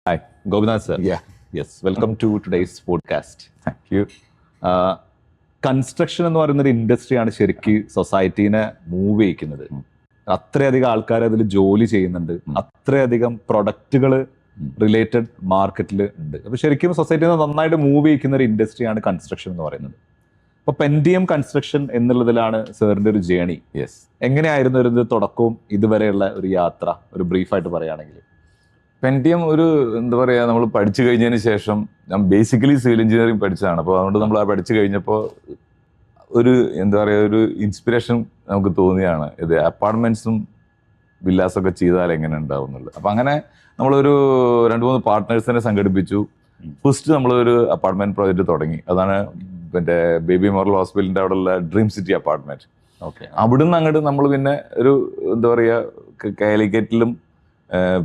Hi, Gopinath sir. Yeah. Yes, welcome to today's podcast. Thank you. Construction എന്ന് പറയുന്ന ഒരു ഇൻഡസ്ട്രിയാണ് ശരിക്കും സൊസൈറ്റീനെ മൂവ് ചെയ്യിക്കുന്നത്. അത്രയധികം ആൾക്കാർ അതിൽ ജോലി ചെയ്യുന്നുണ്ട്, അത്രയധികം പ്രൊഡക്റ്റുകൾ റിലേറ്റഡ് മാർക്കറ്റിൽ ഉണ്ട്. അപ്പൊ ശരിക്കും സൊസൈറ്റിനെ നന്നായിട്ട് മൂവ് ചെയ്യിക്കുന്ന ഒരു ഇൻഡസ്ട്രിയാണ് കൺസ്ട്രക്ഷൻ എന്ന് പറയുന്നത്. അപ്പൊ പെൻഡിയം കൺസ്ട്രക്ഷൻ എന്നുള്ളതിലാണ് സാറിന്റെ ഒരു ജേണി. യെസ്. എങ്ങനെയായിരുന്നു ഒരു തുടക്കവും ഇതുവരെയുള്ള ഒരു യാത്ര ഒരു ബ്രീഫായിട്ട് പറയുകയാണെങ്കിൽ? പെൻഡിയം ഒരു എന്താ പറയുക, നമ്മൾ പഠിച്ചു കഴിഞ്ഞതിന് ശേഷം ഞാൻ ബേസിക്കലി സിവിൽ എഞ്ചിനീയറിംഗ് പഠിച്ചതാണ്. അപ്പോൾ അതുകൊണ്ട് നമ്മൾ ആ പഠിച്ചു കഴിഞ്ഞപ്പോൾ ഒരു എന്താ പറയുക, ഒരു ഇൻസ്പിറേഷൻ നമുക്ക് തോന്നിയാണ് ഇത് അപ്പാർട്ട്മെന്റ്സും വില്ലാസൊക്കെ ചെയ്താൽ എങ്ങനെ ഉണ്ടാവും എന്നുള്ളത്. അപ്പം അങ്ങനെ നമ്മളൊരു 2-3 പാർട്ട്നേഴ്സിനെ സംഘടിപ്പിച്ചു. ഫസ്റ്റ് നമ്മളൊരു അപ്പാർട്ട്മെന്റ് പ്രോജക്റ്റ് തുടങ്ങി. അതാണ് മറ്റേ ബേബി മെമ്മോറിയൽ ഹോസ്പിറ്റലിന്റെ അവിടെയുള്ള ഡ്രീം സിറ്റി അപ്പാർട്ട്മെന്റ്. ഓക്കെ. അവിടുന്ന് അങ്ങോട്ട് നമ്മൾ പിന്നെ ഒരു എന്താ പറയുക, കാലിക്കറ്റിലും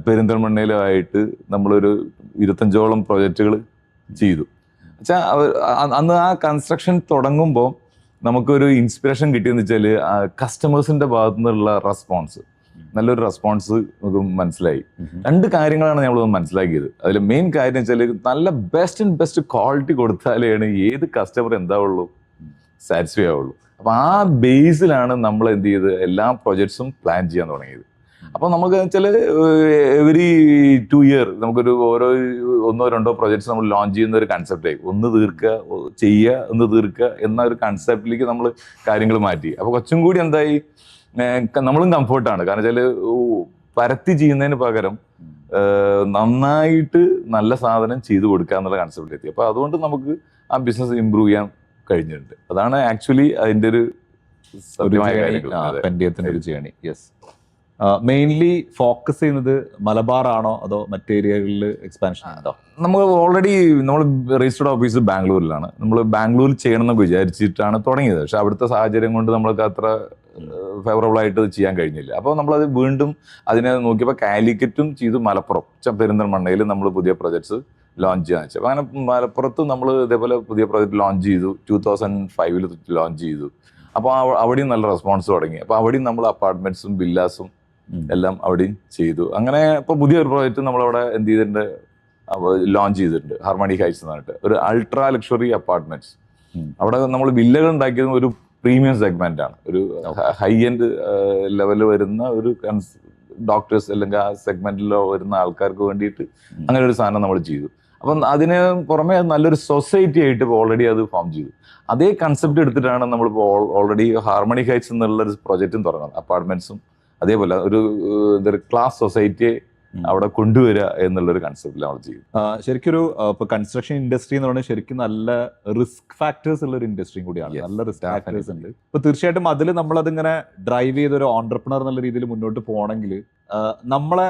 പെരിന്തൽമണ്ണയിലുമായിട്ട് നമ്മളൊരു 25ഓളം പ്രോജക്റ്റുകൾ ചെയ്തു. വെച്ചാൽ അന്ന് ആ കൺസ്ട്രക്ഷൻ തുടങ്ങുമ്പോൾ നമുക്കൊരു ഇൻസ്പിറേഷൻ കിട്ടിയെന്ന് വെച്ചാൽ കസ്റ്റമേഴ്സിന്റെ ഭാഗത്തു നിന്നുള്ള റെസ്പോൺസ്, നല്ലൊരു റെസ്പോൺസ് നമുക്ക് മനസ്സിലായി. 2 കാര്യങ്ങളാണ് നമ്മൾ മനസ്സിലാക്കിയത്. അതിൽ മെയിൻ കാര്യം വെച്ചാൽ നല്ല ബെസ്റ്റ് ക്വാളിറ്റി കൊടുത്താലാണ് ഏത് കസ്റ്റമർ എന്താവുള്ളൂ, സാറ്റിസ്ഫൈ ആവുള്ളൂ. അപ്പൊ ആ ബേസിലാണ് നമ്മൾ എന്ത് ചെയ്ത് എല്ലാ പ്രൊജക്ട്സും പ്ലാൻ ചെയ്യാൻ തുടങ്ങിയത്. അപ്പൊ നമുക്ക് വെച്ചാൽ എവറി 2 ഇയർ നമുക്കൊരു ഓരോ 1-2 പ്രൊജക്ട്സ് നമ്മൾ ലോഞ്ച് ചെയ്യുന്ന ഒരു കൺസെപ്റ്റായി. ഒന്ന് തീർക്കുക എന്ന ഒരു കൺസെപ്റ്റിലേക്ക് നമ്മൾ കാര്യങ്ങൾ മാറ്റി. അപ്പൊ കുറച്ചും കൂടി എന്തായി, നമ്മളും കംഫർട്ടാണ്. കാരണം വെച്ചാൽ പരത്തി ചെയ്യുന്നതിന് പകരം നന്നായിട്ട് നല്ല സാധനം ചെയ്തു കൊടുക്കുക എന്നുള്ള കൺസെപ്റ്റിലെത്തി. അപ്പൊ അതുകൊണ്ട് നമുക്ക് ആ ബിസിനസ് ഇമ്പ്രൂവ് ചെയ്യാൻ കഴിഞ്ഞിട്ടുണ്ട്. അതാണ് ആക്ച്വലി അതിന്റെ ഒരു പെൻഡിയത്തിന്റെ ഒരു ജേണി. യെസ്. മെയിൻലി ഫോക്കസ് ചെയ്യുന്നത് മലബാർ ആണോ അതോ മറ്റേരിയകളിൽ എക്സ്പാൻഷൻ ഉണ്ടോ? നമ്മൾ ഓൾറെഡി നമ്മൾ രജിസ്റ്റേർഡ് ഓഫീസ് ബാംഗ്ലൂരിലാണ്. നമ്മൾ ബാംഗ്ലൂരിൽ ചെയ്യണമെന്ന് വിചാരിച്ചിട്ടാണ് തുടങ്ങിയത്. പക്ഷെ അവിടുത്തെ സാഹചര്യം കൊണ്ട് നമ്മൾക്ക് അത്ര ഫേവറബിൾ ആയിട്ട് ചെയ്യാൻ കഴിഞ്ഞില്ല. അപ്പോൾ നമ്മളത് വീണ്ടും അതിനെ നോക്കിയപ്പോൾ കാലിക്കറ്റും ചെയ്തു, മലപ്പുറം പെരിന്തൽമണ്ണയിൽ നമ്മൾ പുതിയ പ്രൊജക്ട്സ് ലോഞ്ച് ചെയ്യാന്ന് വെച്ചാൽ. അപ്പോൾ അങ്ങനെ മലപ്പുറത്ത് നമ്മൾ ഇതേപോലെ പുതിയ പ്രൊജക്ട് ലോഞ്ച് ചെയ്തു. 2005 ലോഞ്ച് ചെയ്തു. അപ്പോൾ അവിടെയും നല്ല റെസ്പോൺസ് തുടങ്ങി. അപ്പോൾ അവിടെയും നമ്മൾ അപ്പാർട്ട്മെന്റ്സും വില്ലാസും എല്ലാം അവിടെയും ചെയ്തു. അങ്ങനെ ഇപ്പോൾ പുതിയൊരു പ്രോജക്റ്റ് നമ്മളവിടെ എന്ത് ചെയ്തിട്ടുണ്ട്, ലോഞ്ച് ചെയ്തിട്ടുണ്ട്. ഹാർമണി ഹൈറ്റ്സ് എന്ന് പറഞ്ഞിട്ട് ഒരു അൾട്രാ ലക്ഷറി അപ്പാർട്ട്മെന്റ്സ്. അവിടെ നമ്മൾ വില്ലകൾ ഉണ്ടാക്കിയത് ഒരു പ്രീമിയം സെഗ്മെന്റ് ആണ്. ഒരു ഹൈ എൻഡ് ലെവലിൽ വരുന്ന ഒരു ഡോക്ടേഴ്സ് അല്ലെങ്കിൽ ആ സെഗ്മെന്റിൽ വരുന്ന ആൾക്കാർക്ക് വേണ്ടിയിട്ട് അങ്ങനെ ഒരു സാധനം നമ്മൾ ചെയ്തു. അപ്പം അതിന് പുറമെ നല്ലൊരു സൊസൈറ്റി ആയിട്ട് ഇപ്പോൾ ഓൾറെഡി അത് ഫോം ചെയ്തു. അതേ കൺസെപ്റ്റ് എടുത്തിട്ടാണ് നമ്മളിപ്പോൾ ഓൾറെഡി ഹാർമണി ഹൈറ്റ്സ് എന്നുള്ളൊരു പ്രൊജക്റ്റും തുടങ്ങുന്നത്. അപ്പാർട്ട്മെന്റ്സും അതേപോലെ ഒരു ക്ലാസ് സൊസൈറ്റിയെ അവിടെ കൊണ്ടുവരിക എന്നുള്ളൊരു കൺസെപ്റ്റിൽ നമ്മൾ ചെയ്യും. ശരിക്കും ഒരു ഇപ്പൊ കൺസ്ട്രക്ഷൻ ഇൻഡസ്ട്രി എന്ന് പറയുന്നത് ശരിക്കും നല്ല റിസ്ക് ഫാക്ടേഴ്സ് ഉള്ള ഒരു ഇൻഡസ്ട്രിയും കൂടിയാണ്. നല്ല റിസ്ക് ഫാക്ടേഴ്സ് ഉണ്ട്. ഇപ്പൊ തീർച്ചയായിട്ടും അതിൽ നമ്മളതിങ്ങനെ ഡ്രൈവ് ചെയ്ത ഒരു ഓൺട്രപ്രണർ എന്നുള്ള രീതിയിൽ മുന്നോട്ട് പോകണമെങ്കിൽ നമ്മളെ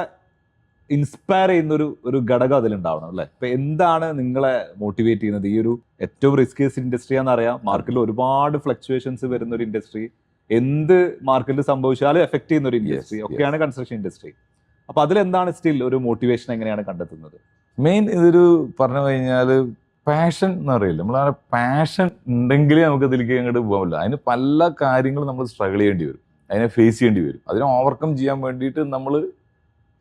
ഇൻസ്പയർ ചെയ്യുന്ന ഒരു ഘടകം അതിലുണ്ടാവണം അല്ലെ? ഇപ്പൊ എന്താണ് നിങ്ങളെ മോട്ടിവേറ്റ് ചെയ്യുന്നത്? ഈ ഒരു ഏറ്റവും റിസ്കിയസ് ഇൻഡസ്ട്രി ആണെന്നറിയാം, മാർക്കറ്റിൽ ഒരുപാട് ഫ്ലക്ച്വേഷൻസ് വരുന്ന ഒരു ഇൻഡസ്ട്രി, എന്ത് മാർക്കറ്റിൽ സംഭവിച്ചാലും എഫക്ട് ചെയ്യുന്ന ഒരു ഇൻഡസ്ട്രി ഒക്കെയാണ് കൺസ്ട്രക്ഷൻ ഇൻഡസ്ട്രി. അപ്പൊ അതിലെന്താണ് സ്റ്റിൽ ഒരു മോട്ടിവേഷൻ എങ്ങനെയാണ് കണ്ടെത്തുന്നത്? മെയിൻ ഇതൊരു പറഞ്ഞു കഴിഞ്ഞാൽ പാഷൻ എന്ന് പറയില്ല, നമ്മൾ ആ പാഷൻ ഉണ്ടെങ്കിലേ നമുക്ക് ഇതിലേക്ക് അങ്ങോട്ട് പോകാൻ പറ്റില്ല. അതിന് പല കാര്യങ്ങളും നമ്മൾ സ്ട്രഗിൾ ചെയ്യേണ്ടി വരും, അതിനെ ഫേസ് ചെയ്യേണ്ടി വരും. അതിനെ ഓവർകം ചെയ്യാൻ വേണ്ടിയിട്ട് നമ്മൾ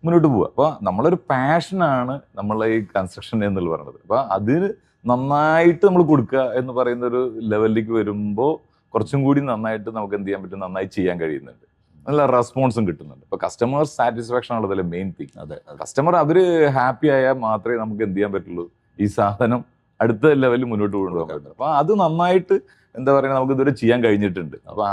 മുന്നോട്ട് പോവുക. അപ്പോൾ നമ്മളൊരു പാഷനാണ് നമ്മളെ ഈ കൺസ്ട്രക്ഷൻ എന്നുള്ള പറയുന്നത്. അപ്പോൾ അതിന് നന്നായിട്ട് നമ്മൾ കൊടുക്കുക എന്ന് പറയുന്ന ഒരു ലെവലിലേക്ക് വരുമ്പോൾ കുറച്ചും കൂടി നന്നായിട്ട് നമുക്ക് എന്ത് ചെയ്യാൻ പറ്റും, നന്നായി ചെയ്യാൻ കഴിയുന്നുണ്ട്, നല്ല റെസ്പോൺസും കിട്ടുന്നുണ്ട്. ഇപ്പൊ കസ്റ്റമർ സാറ്റിസ്ഫാക്ഷൻ ആണല്ലോ മെയിൻ തിങ്. അതെ, കസ്റ്റമർ അവര് ഹാപ്പി ആയാൽ മാത്രമേ നമുക്ക് എന്ത് ചെയ്യാൻ പറ്റുള്ളൂ, ഈ സാധനം അടുത്ത ലെവലിൽ മുന്നോട്ട് കൊണ്ടുപോകാൻ പറ്റും. അപ്പൊ അത് നന്നായിട്ട് എന്താ പറയുക, നമുക്ക് ഇതുവരെ ചെയ്യാൻ കഴിഞ്ഞിട്ടുണ്ട്. അപ്പൊ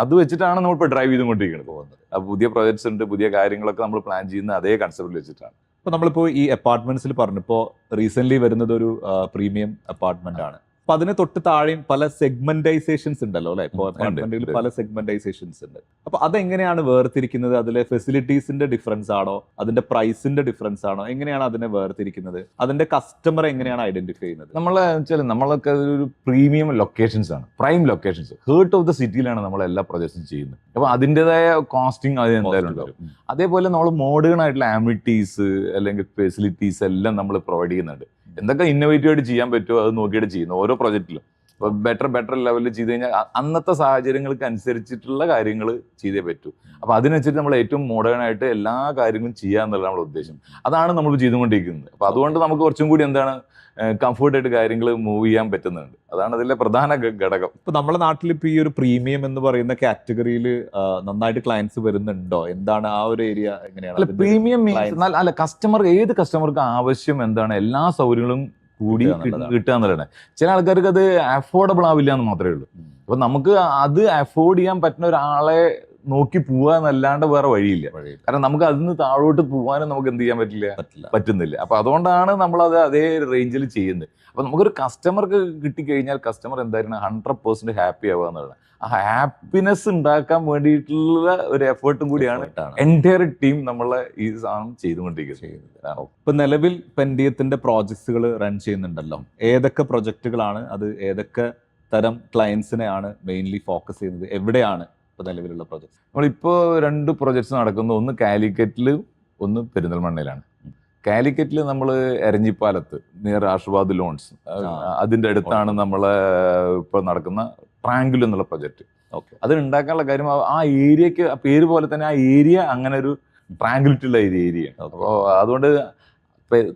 അത് വെച്ചിട്ടാണ് നമ്മളിപ്പോൾ ഡ്രൈവ് ചെയ്തുകൊണ്ടിരിക്കുന്നത് പോകുന്നത്. അപ്പൊ പുതിയ പ്രൊജക്ട്സ് ഉണ്ട്, പുതിയ കാര്യങ്ങളൊക്കെ നമ്മൾ പ്ലാൻ ചെയ്യുന്ന അതേ കൺസെപ്റ്റിൽ വെച്ചിട്ടാണ്. ഇപ്പൊ നമ്മളിപ്പോ ഈ അപ്പാർട്ട്മെന്റ്സിൽ പറഞ്ഞപ്പോ റീസെന്റ് വരുന്നത് ഒരു പ്രീമിയം അപ്പാർട്ട്മെന്റ് ആണ്. അപ്പൊ അതിന് തൊട്ട് താഴെയും പല സെഗ്മെന്റൈസേഷൻസ് ഉണ്ടല്ലോ അല്ലെ? ഇപ്പോൾ അപ്പാർട്ട്മെന്റിൽ പല സെഗ്മെന്റൈസേഷൻസ് ഉണ്ട്. അപ്പൊ അതെങ്ങനെയാണ് വേർതിരിക്കുന്നത്? അതിലെ ഫെസിലിറ്റീസിന്റെ ഡിഫറൻസ് ആണോ, അതിന്റെ പ്രൈസിന്റെ ഡിഫറൻസ് ആണോ, എങ്ങനെയാണ് അതിനെ വേർതിരിക്കുന്നത്? അതിന്റെ കസ്റ്റമറെ എങ്ങനെയാണ് ഐഡന്റിഫൈ ചെയ്യുന്നത്? നമ്മളൊക്കെ ഒരു പ്രീമിയം ലൊക്കേഷൻസ് ആണ്, prime locations, heart of the സിറ്റിയിലാണ് നമ്മൾ എല്ലാ പ്രൊജക്ട്സും ചെയ്യുന്നത്. അപ്പൊ അതിൻ്റെതായ കോസ്റ്റിംഗ് അത് എന്തായാലും ഉണ്ടാവും. അതേപോലെ നമ്മൾ മോഡേൺ ആയിട്ടുള്ള ആമിനിറ്റീസ് അല്ലെങ്കിൽ ഫെസിലിറ്റീസ് എല്ലാം നമ്മൾ പ്രൊവൈഡ് ചെയ്യുന്നുണ്ട്. എന്തൊക്കെ ഇന്നോവേറ്റീവ് ആയിട്ട് ചെയ്യാൻ പറ്റുമോ അത് നോക്കിയിട്ട് ചെയ്യുന്നു ഓരോ പ്രൊജക്റ്റിലും. ബെറ്റർ ലെവലിൽ ചെയ്ത് കഴിഞ്ഞാൽ അന്നത്തെ സാഹചര്യങ്ങൾക്ക് അനുസരിച്ചിട്ടുള്ള കാര്യങ്ങൾ ചെയ്തേ പറ്റൂ. അപ്പൊ അതിനനുസരിച്ച് നമ്മൾ ഏറ്റവും മോഡേൺ ആയിട്ട് എല്ലാ കാര്യങ്ങളും ചെയ്യാന്നുള്ളതാണ് നമ്മുടെ ഉദ്ദേശം. അതാണ് നമ്മൾ ചെയ്തുകൊണ്ടിരിക്കുന്നത്. അപ്പൊ അതുകൊണ്ട് നമുക്ക് കുറച്ചും കൂടി എന്താണ് കംഫർട്ടായിട്ട് കാര്യങ്ങൾ മൂവ് ചെയ്യാൻ പറ്റുന്നുണ്ട്. അതാണ് അതിലെ പ്രധാന ഘടകം. ഇപ്പൊ നമ്മുടെ നാട്ടിൽ ഇപ്പൊ ഈ ഒരു പ്രീമിയം എന്ന് പറയുന്ന കാറ്റഗറിയിൽ നന്നായിട്ട് ക്ലയൻസ് വരുന്നുണ്ടോ? എന്താണ് ആ ഒരു ഏരിയ എങ്ങനെയാണ്? അല്ല, പ്രീമിയം മീൻസ് അല്ല, കസ്റ്റമർ ഏത് കസ്റ്റമർക്ക് ആവശ്യം എന്താണ് എല്ലാ സൗകര്യങ്ങളും കൂടി കിട്ടുക എന്നുള്ളതാണ്. ചില ആൾക്കാർക്ക് അത് അഫോർഡബിൾ ആവില്ല എന്ന് മാത്രമേ ഉള്ളൂ. അപ്പൊ നമുക്ക് അത് അഫോർഡ് ചെയ്യാൻ പറ്റുന്ന ഒരാളെ നോക്കി പോവാ എന്നല്ലാണ്ട് വേറെ വഴിയില്ല. കാരണം നമുക്ക് അതിന് താഴോട്ട് പോകാനും നമുക്ക് എന്ത് ചെയ്യാൻ പറ്റുന്നില്ല. അപ്പൊ അതുകൊണ്ടാണ് നമ്മൾ അത് അതേ റേഞ്ചിൽ ചെയ്യുന്നത്. അപ്പൊ നമുക്കൊരു കസ്റ്റമർക്ക് കിട്ടിക്കഴിഞ്ഞാൽ കസ്റ്റമർ എന്തായാലും 100% ഹാപ്പി ആവുക എന്നുള്ളത്. ആ ഹാപ്പിനെസ് ഉണ്ടാക്കാൻ വേണ്ടിയിട്ടുള്ള ഒരു എഫേർട്ടും കൂടിയാണ് എൻറ്റയർ ടീം നമ്മളെ ഈ സാധനം ചെയ്തുകൊണ്ടിരിക്കുന്നത്. ഇപ്പൊ നിലവിൽ പെൻഡിയത്തിന്റെ പ്രോജക്ട്സുകൾ റൺ ചെയ്യുന്നുണ്ടല്ലോ. ഏതൊക്കെ പ്രൊജക്ടുകളാണ് അത്? ഏതൊക്കെ തരം ക്ലയൻസിനെയാണ് മെയിൻലി ഫോക്കസ് ചെയ്യുന്നത്? എവിടെയാണ് ഇപ്പൊ നിലവിലുള്ള പ്രൊജക്ട്സ്? നമ്മളിപ്പോ 2 പ്രൊജക്ട്സ് നടക്കുന്നു. ഒന്ന് കാലിക്കറ്റില്, ഒന്ന് പെരിന്തൽമണ്ണയിലാണ്. കാലിക്കറ്റിൽ നമ്മൾ എരഞ്ഞിപ്പാലത്ത് നിയർ ആശീർവാദ് ലോൺസ് അതിന്റെ അടുത്താണ് നമ്മളെ ഇപ്പൊ നടക്കുന്ന ട്രാങ്കിൾ എന്നുള്ള പ്രൊജക്ട്. അത് ഉണ്ടാക്കാനുള്ള കാര്യം ആ ഏരിയക്ക് പേര് പോലെ തന്നെ ആ ഏരിയ അങ്ങനെ ഒരു ട്രാങ്കിളിറ്റി ഉള്ള ഏരിയയാണ്. അപ്പോൾ അതുകൊണ്ട്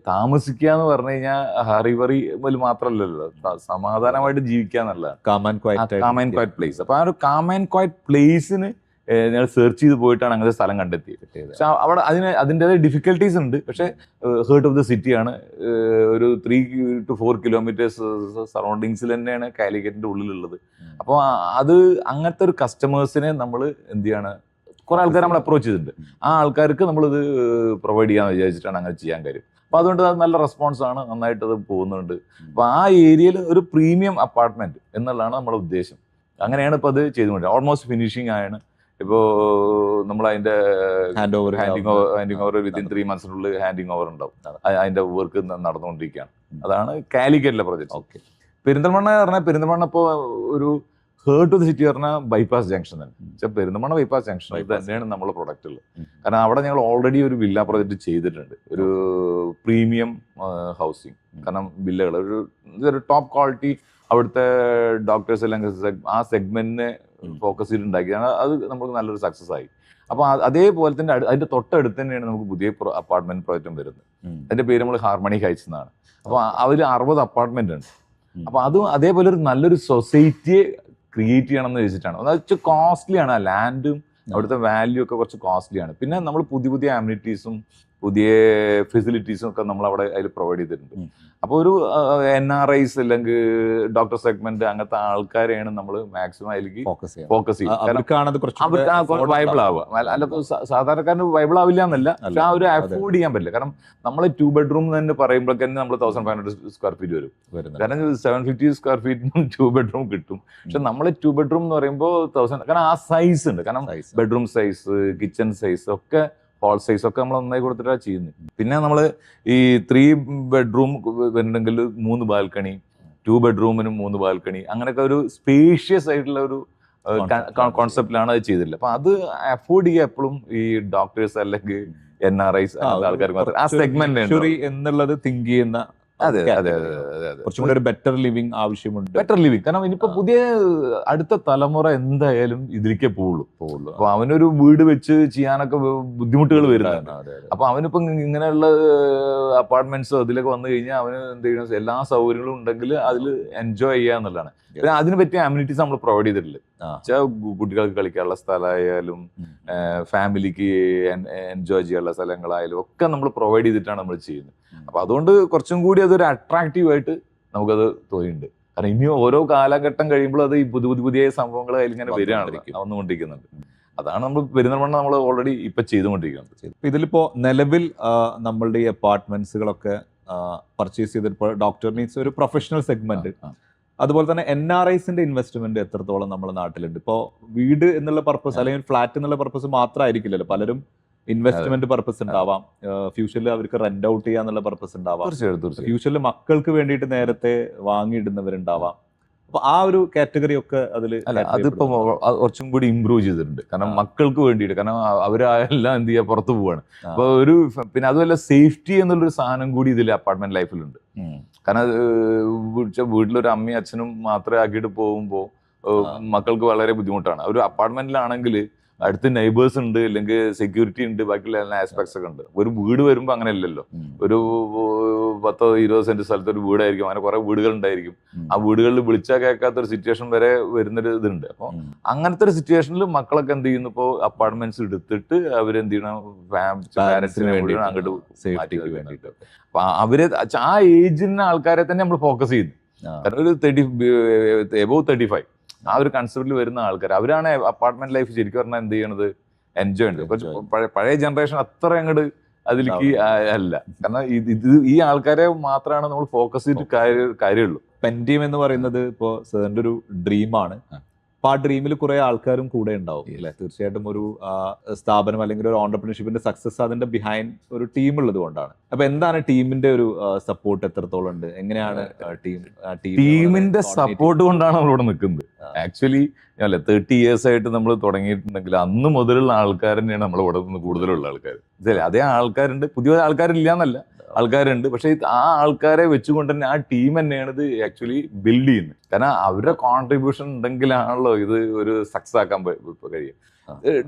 താമസിക്കുക എന്ന് പറഞ്ഞു കഴിഞ്ഞാൽ ഹറിവറി മാത്രമല്ലല്ലോ, സമാധാനമായിട്ട് ജീവിക്കുക എന്നുള്ളതാണ് കാം ആൻഡ് ക്വയറ്റ് പ്ലേസ്. അപ്പൊ ആ ഒരു കാം ആൻഡ് ക്വയറ്റ് പ്ലേസിന് ഞങ്ങൾ സെർച്ച് ചെയ്ത് പോയിട്ടാണ് അങ്ങനത്തെ സ്ഥലം കണ്ടെത്തിയത്. പക്ഷെ അവിടെ അതിൻ്റെതായ ഡിഫിക്കൽട്ടീസ് ഉണ്ട്. പക്ഷെ ഹേർട്ട് ഓഫ് ദ സിറ്റിയാണ്. ഒരു 3 to 4 കിലോമീറ്റേഴ്സ് സറൗണ്ടിങ്സിൽ തന്നെയാണ് കാലിക്കറ്റിന്റെ ഉള്ളിലുള്ളത്. അപ്പോൾ അത് അങ്ങനത്തെ ഒരു കസ്റ്റമേഴ്സിനെ നമ്മൾ എന്ത് ചെയ്യാണ്, കുറെ ആൾക്കാർ നമ്മൾ അപ്രോച്ച് ചെയ്തിട്ടുണ്ട്. ആ ആൾക്കാർക്ക് നമ്മളിത് പ്രൊവൈഡ് ചെയ്യാന്ന് വിചാരിച്ചിട്ടാണ് അങ്ങനെ ചെയ്യാൻ കാര്യം. അപ്പൊ അതുകൊണ്ട് അത് നല്ല റെസ്പോൺസ് ആണ്, നന്നായിട്ട് അത് പോകുന്നുണ്ട്. അപ്പൊ ആ ഏരിയയിൽ ഒരു പ്രീമിയം അപ്പാർട്ട്മെന്റ് എന്നുള്ളതാണ് നമ്മുടെ ഉദ്ദേശം. അങ്ങനെയാണ് ഇപ്പൊ അത് ചെയ്തുകൊണ്ട് ഓൾമോസ്റ്റ് ഫിനിഷിംഗ് ആണ്. ഇപ്പോ നമ്മൾ അതിന്റെ handing over within 3 months handing over ഉണ്ടാവും. അതിന്റെ വർക്ക് നടന്നുകൊണ്ടിരിക്കുകയാണ്. അതാണ് കാലിക്കറ്റിലെ പ്രൊജക്ട്. പെരിന്തൽമണ്ണ പറഞ്ഞാൽ പെരിന്തൽമണ്ണ ഇപ്പോൾ ഒരു ഹേർട്ട് ഓഫ് ദ സിറ്റി പറഞ്ഞാൽ ബൈപ്പാസ് ജംഗ്ഷൻ തന്നെ. പക്ഷേ പെരിന്തൽമണ്ണ ബൈപ്പാസ് ജംഗ്ഷൻ ഇത് തന്നെയാണ് നമ്മളെ പ്രൊഡക്റ്റുകൾ. കാരണം അവിടെ ഞങ്ങൾ ഓൾറെഡി ഒരു വില്ല പ്രൊജക്ട് ചെയ്തിട്ടുണ്ട്, ഒരു പ്രീമിയം ഹൗസിങ്. കാരണം വില്ലകൾ ഒരു ടോപ്പ് ക്വാളിറ്റി അവിടുത്തെ ഡോക്ടേഴ്സ് എല്ലാം ആ സെഗ്മെന്റിനെ ഫോക്കസ് ചെയ്തിട്ടുണ്ടാക്കിയാണ്. അത് നമുക്ക് നല്ലൊരു സക്സസ് ആയി. അപ്പൊ അതേപോലെ തന്നെ അതിന്റെ തൊട്ടടുത്ത് തന്നെയാണ് നമുക്ക് പുതിയ അപ്പാർട്ട്മെന്റ് പ്രോജക്റ്റും വരുന്നത്. അതിന്റെ പേര് നമ്മൾ ഹാർമണി ഹൈറ്റ്സ് എന്നാണ്. അപ്പൊ അതിൽ 60 അപ്പാർട്ട്മെന്റ് ഉണ്ട്. അപ്പൊ അതും അതേപോലെ ഒരു നല്ലൊരു സൊസൈറ്റിയെ ക്രിയേറ്റ് ചെയ്യണം എന്ന് വെച്ചിട്ടാണ്. അത് വെച്ചാൽ കോസ്റ്റ്ലി ആണ്. ലാൻഡും അവിടുത്തെ വാല്യൂ ഒക്കെ കുറച്ച് കോസ്റ്റ്ലി ആണ്. പിന്നെ നമ്മൾ പുതിയ അമ്യൂണിറ്റീസും പുതിയ ഫെസിലിറ്റീസും ഒക്കെ നമ്മൾ അവിടെ അതിൽ പ്രൊവൈഡ് ചെയ്തിട്ടുണ്ട്. അപ്പോൾ ഒരു NRIs അല്ലെങ്കിൽ ഡോക്ടർ സെഗ്മെന്റ് അങ്ങനത്തെ ആൾക്കാരെയാണ് നമ്മൾ മാക്സിമം അതിലേക്ക് ഫോക്കസ് ചെയ്യുക. അവർക്ക് വൈബിൾ ആവുക. അല്ല, സാധാരണക്കാരന് വൈബിൾ ആവില്ല എന്നല്ല, പക്ഷെ ആ ഒരു അഫോർഡ് ചെയ്യാൻ പറ്റില്ല. കാരണം നമ്മൾ 2 bedroom തന്നെ പറയുമ്പോൾ തന്നെ നമ്മൾ 1500 square feet വരും. കാരണം 750 square feet 2 bedroom കിട്ടും. പക്ഷെ നമ്മൾ 2 bedroom എന്ന് പറയുമ്പോൾ 1000, കാരണം ആ സൈസ് ഉണ്ട്. കാരണം ബെഡ്റൂം സൈസ്, കിച്ചൺ സൈസ് ഒക്കെ, ഹോൾ സൈസ് ഒക്കെ നമ്മൾ നന്നായി കൊടുത്തിട്ടാണ് ചെയ്യുന്നത്. പിന്നെ നമ്മൾ ഈ 3 bedroom വരുന്നുണ്ടെങ്കിൽ 3 ബാൽക്കണി, 2 bedroom-നും 3 ബാൽക്കണി, അങ്ങനെയൊക്കെ ഒരു സ്പേഷ്യസ് ആയിട്ടുള്ള ഒരു കോൺസെപ്റ്റിലാണ് അത് ചെയ്തിട്ടില്ല. അപ്പൊ അത് അഫോർഡ് ചെയ്യുക എപ്പോഴും ഈ ഡോക്ടേഴ്സ് അല്ലെങ്കിൽ NRIs ആൾക്കാർക്ക് ആ സെഗ്മെന്റ് എന്നുള്ളത് തിങ്ക് ചെയ്യുന്ന. അതെ, കുറച്ചും കൂടി ഒരു ബെറ്റർ ലിവിങ് ആവശ്യമുണ്ട്. Better living. കാരണം ഇനിയിപ്പോ പുതിയ അടുത്ത തലമുറ എന്തായാലും ഇതിലേക്കേ പോവുള്ളൂ. അപ്പൊ അവനൊരു വീട് വെച്ച് ചെയ്യാനൊക്കെ ബുദ്ധിമുട്ടുകൾ വരുന്നുണ്ട്. അപ്പൊ അവനിപ്പോ ഇങ്ങനെയുള്ള അപ്പാർട്ട്മെന്റ്സോ അതിലൊക്കെ വന്നു കഴിഞ്ഞാൽ അവന് എന്ത് ചെയ്യണം, എല്ലാ സൗകര്യങ്ങളും ഉണ്ടെങ്കിൽ അതിൽ എൻജോയ് ചെയ്യുക എന്നുള്ളതാണ്. പിന്നെ അതിന് പറ്റിയ അമ്യൂണിറ്റീസ് നമ്മൾ പ്രൊവൈഡ് ചെയ്തിട്ടില്ല. കുട്ടികൾക്ക് കളിക്കാനുള്ള സ്ഥലമായാലും ഫാമിലിക്ക് എൻജോയ് ചെയ്യാനുള്ള സ്ഥലങ്ങളായാലും ഒക്കെ നമ്മൾ പ്രൊവൈഡ് ചെയ്തിട്ടാണ് നമ്മൾ ചെയ്യുന്നത്. അപ്പൊ അതുകൊണ്ട് കുറച്ചും കൂടി അതൊരു അട്രാക്റ്റീവ് ആയിട്ട് നമുക്കത് തോന്നിയിട്ടുണ്ട്. കാരണം ഇനി ഓരോ കാലഘട്ടം കഴിയുമ്പോൾ അത് ഈ പുതിയ സംഭവങ്ങൾ അതിലിങ്ങനെ വന്നുകൊണ്ടിരിക്കുന്നുണ്ട്. അതാണ് നമ്മൾ പെരിന്തൽമണ്ണ നമ്മൾ ഓൾറെഡി ഇപ്പൊ ചെയ്തുകൊണ്ടിരിക്കുന്നത്. ഇതിലിപ്പോ നിലവിൽ നമ്മളുടെ ഈ അപ്പാർട്ട്മെന്റ്സുകളൊക്കെ പർച്ചേസ് ചെയ്തിപ്പോൾ ഡോക്ടർ നീഡ്സ് ഒരു പ്രൊഫഷണൽ സെഗ്മെന്റ്, അതുപോലെ തന്നെ NRIs-ന്റെ ഇൻവെസ്റ്റ്മെന്റ് എത്രത്തോളം നമ്മുടെ നാട്ടിലുണ്ട്? ഇപ്പോൾ വീട് എന്നുള്ള പർപ്പസ് അല്ലെങ്കിൽ ഫ്ലാറ്റ് എന്നുള്ള പർപ്പസ് മാത്രമായിരിക്കില്ലല്ലോ, പലരും ഇൻവെസ്റ്റ്മെന്റ് പർപ്പസ് ഉണ്ടാവാം, ഫ്യൂച്ചറിൽ അവർക്ക് റെന്റ് ഔട്ട് ചെയ്യാന്നുള്ള പർപ്പസ് ഉണ്ടാവാം, ഫ്യൂച്ചറിൽ മക്കൾക്ക് വേണ്ടിയിട്ട് നേരത്തെ വാങ്ങിയിടുന്നവരുണ്ടാവാം. അപ്പൊ ആ ഒരു കാറ്റഗറി ഒക്കെ അതിപ്പോ കുറച്ചും കൂടി ഇമ്പ്രൂവ് ചെയ്തിട്ടുണ്ട്. കാരണം മക്കൾക്ക് വേണ്ടിയിട്ട്, കാരണം അവരെല്ലാം എന്ത് ചെയ്യാ പുറത്തു പോവാണ്. അപ്പൊ പിന്നെ അതുമല്ല സേഫ്റ്റി എന്നുള്ളൊരു സാധനം കൂടി ഇതിൽ അപ്പാർട്ട്മെന്റ് ലൈഫിലുണ്ട്. കാരണം വീട്ടിലൊരു അമ്മയും അച്ഛനും മാത്രമേ ആക്കിയിട്ട് പോകുമ്പോൾ മക്കൾക്ക് വളരെ ബുദ്ധിമുട്ടാണ്. ഒരു അപ്പാർട്ട്മെന്റിലാണെങ്കിൽ അടുത്ത് നെയ്ബേഴ്സ് ഉണ്ട്, അല്ലെങ്കിൽ സെക്യൂരിറ്റി ഉണ്ട്, ബാക്കിയുള്ള എല്ലാ ആസ്പെക്ട്സ് ഒക്കെ ഉണ്ട്. ഒരു വീട് വരുമ്പോൾ അങ്ങനെ അല്ലല്ലോ. ഒരു 10-20 സെന്റ് സ്ഥലത്ത് ഒരു വീടായിരിക്കും, അങ്ങനെ കുറെ വീടുകൾ ഉണ്ടായിരിക്കും. ആ വീടുകളിൽ വിളിച്ചാൽ കേൾക്കാത്ത ഒരു സിറ്റുവേഷൻ വരെ വരുന്നൊരു ഇതുണ്ട്. അപ്പോൾ അങ്ങനത്തെ ഒരു സിറ്റുവേഷനിൽ മക്കളൊക്കെ എന്ത് ചെയ്യുന്നു, ഇപ്പോൾ അപ്പാർട്ട്മെന്റ്സ് എടുത്തിട്ട് അവരെന്ത് ചെയ്യണം, പാരന്റ്സിന് വേണ്ടി അങ്ങോട്ട് മാറ്റിക്ക് വേണ്ടിയിട്ട്. അപ്പൊ അവര് ആ ഏജിന് ആൾക്കാരെ തന്നെ നമ്മൾ ഫോക്കസ് ചെയ്യുന്നു. കാരണം ഒരു 35 ആ ഒരു കൺസെപ്റ്റിൽ വരുന്ന ആൾക്കാർ, അവരാണ് അപ്പാർട്ട്മെന്റ് ലൈഫ് ശരിക്കും പറഞ്ഞാൽ എന്ത് ചെയ്യണത്, എൻജോയ് ഉണ്ട്. പഴയ ജനറേഷൻ അത്ര അങ്ങോട്ട് അതിലേക്ക് അല്ല. കാരണം ഈ ആൾക്കാരെ മാത്രമാണ് നമ്മൾ ഫോക്കസ് ചെയ്തിട്ട് കാര്യമുള്ളൂ. പെന്റിയം എന്ന് പറയുന്നത് ഇപ്പോൾ സാറിന്റെ ഒരു ഡ്രീമാണ്. അപ്പൊ ആ ഡ്രീമിൽ കുറെ ആൾക്കാരും കൂടെ ഉണ്ടാവും അല്ലെ? തീർച്ചയായിട്ടും ഒരു സ്ഥാപനം അല്ലെങ്കിൽ ഒരു ഓണ്ടർപ്രണർഷിപ്പിന്റെ സക്സസ് അതിന്റെ ബിഹൈൻഡ് ഒരു ടീം ഉള്ളത് കൊണ്ടാണ്. അപ്പൊ എന്താണ് ടീമിന്റെ ഒരു സപ്പോർട്ട് എത്രത്തോളം ഉണ്ട്? എങ്ങനെയാണ് ടീമിന്റെ സപ്പോർട്ട് കൊണ്ടാണ് നമ്മളിവിടെ നിൽക്കുന്നത്. ആക്ച്വലി അല്ലെ 30 years ആയിട്ട് നമ്മൾ തുടങ്ങിയിട്ടുണ്ടെങ്കിൽ അന്ന് മുതലുള്ള ആൾക്കാർ തന്നെയാണ് നമ്മൾ ഇവിടെ നിന്ന് കൂടുതലുള്ള ആൾക്കാർ. അതേ ആൾക്കാരുണ്ട്, പുതിയ ആൾക്കാരില്ല എന്നല്ല, ആൾക്കാരുണ്ട്. പക്ഷെ ആ ആൾക്കാരെ വെച്ചുകൊണ്ട് തന്നെ ആ ടീം തന്നെയാണ് ഇത് ആക്ച്വലി ബിൽഡ് ചെയ്യുന്നത്. കാരണം അവരുടെ കോൺട്രിബ്യൂഷൻ ഉണ്ടെങ്കിലാണല്ലോ ഇത് ഒരു സക്സസ് ആക്കാൻ കഴിയും.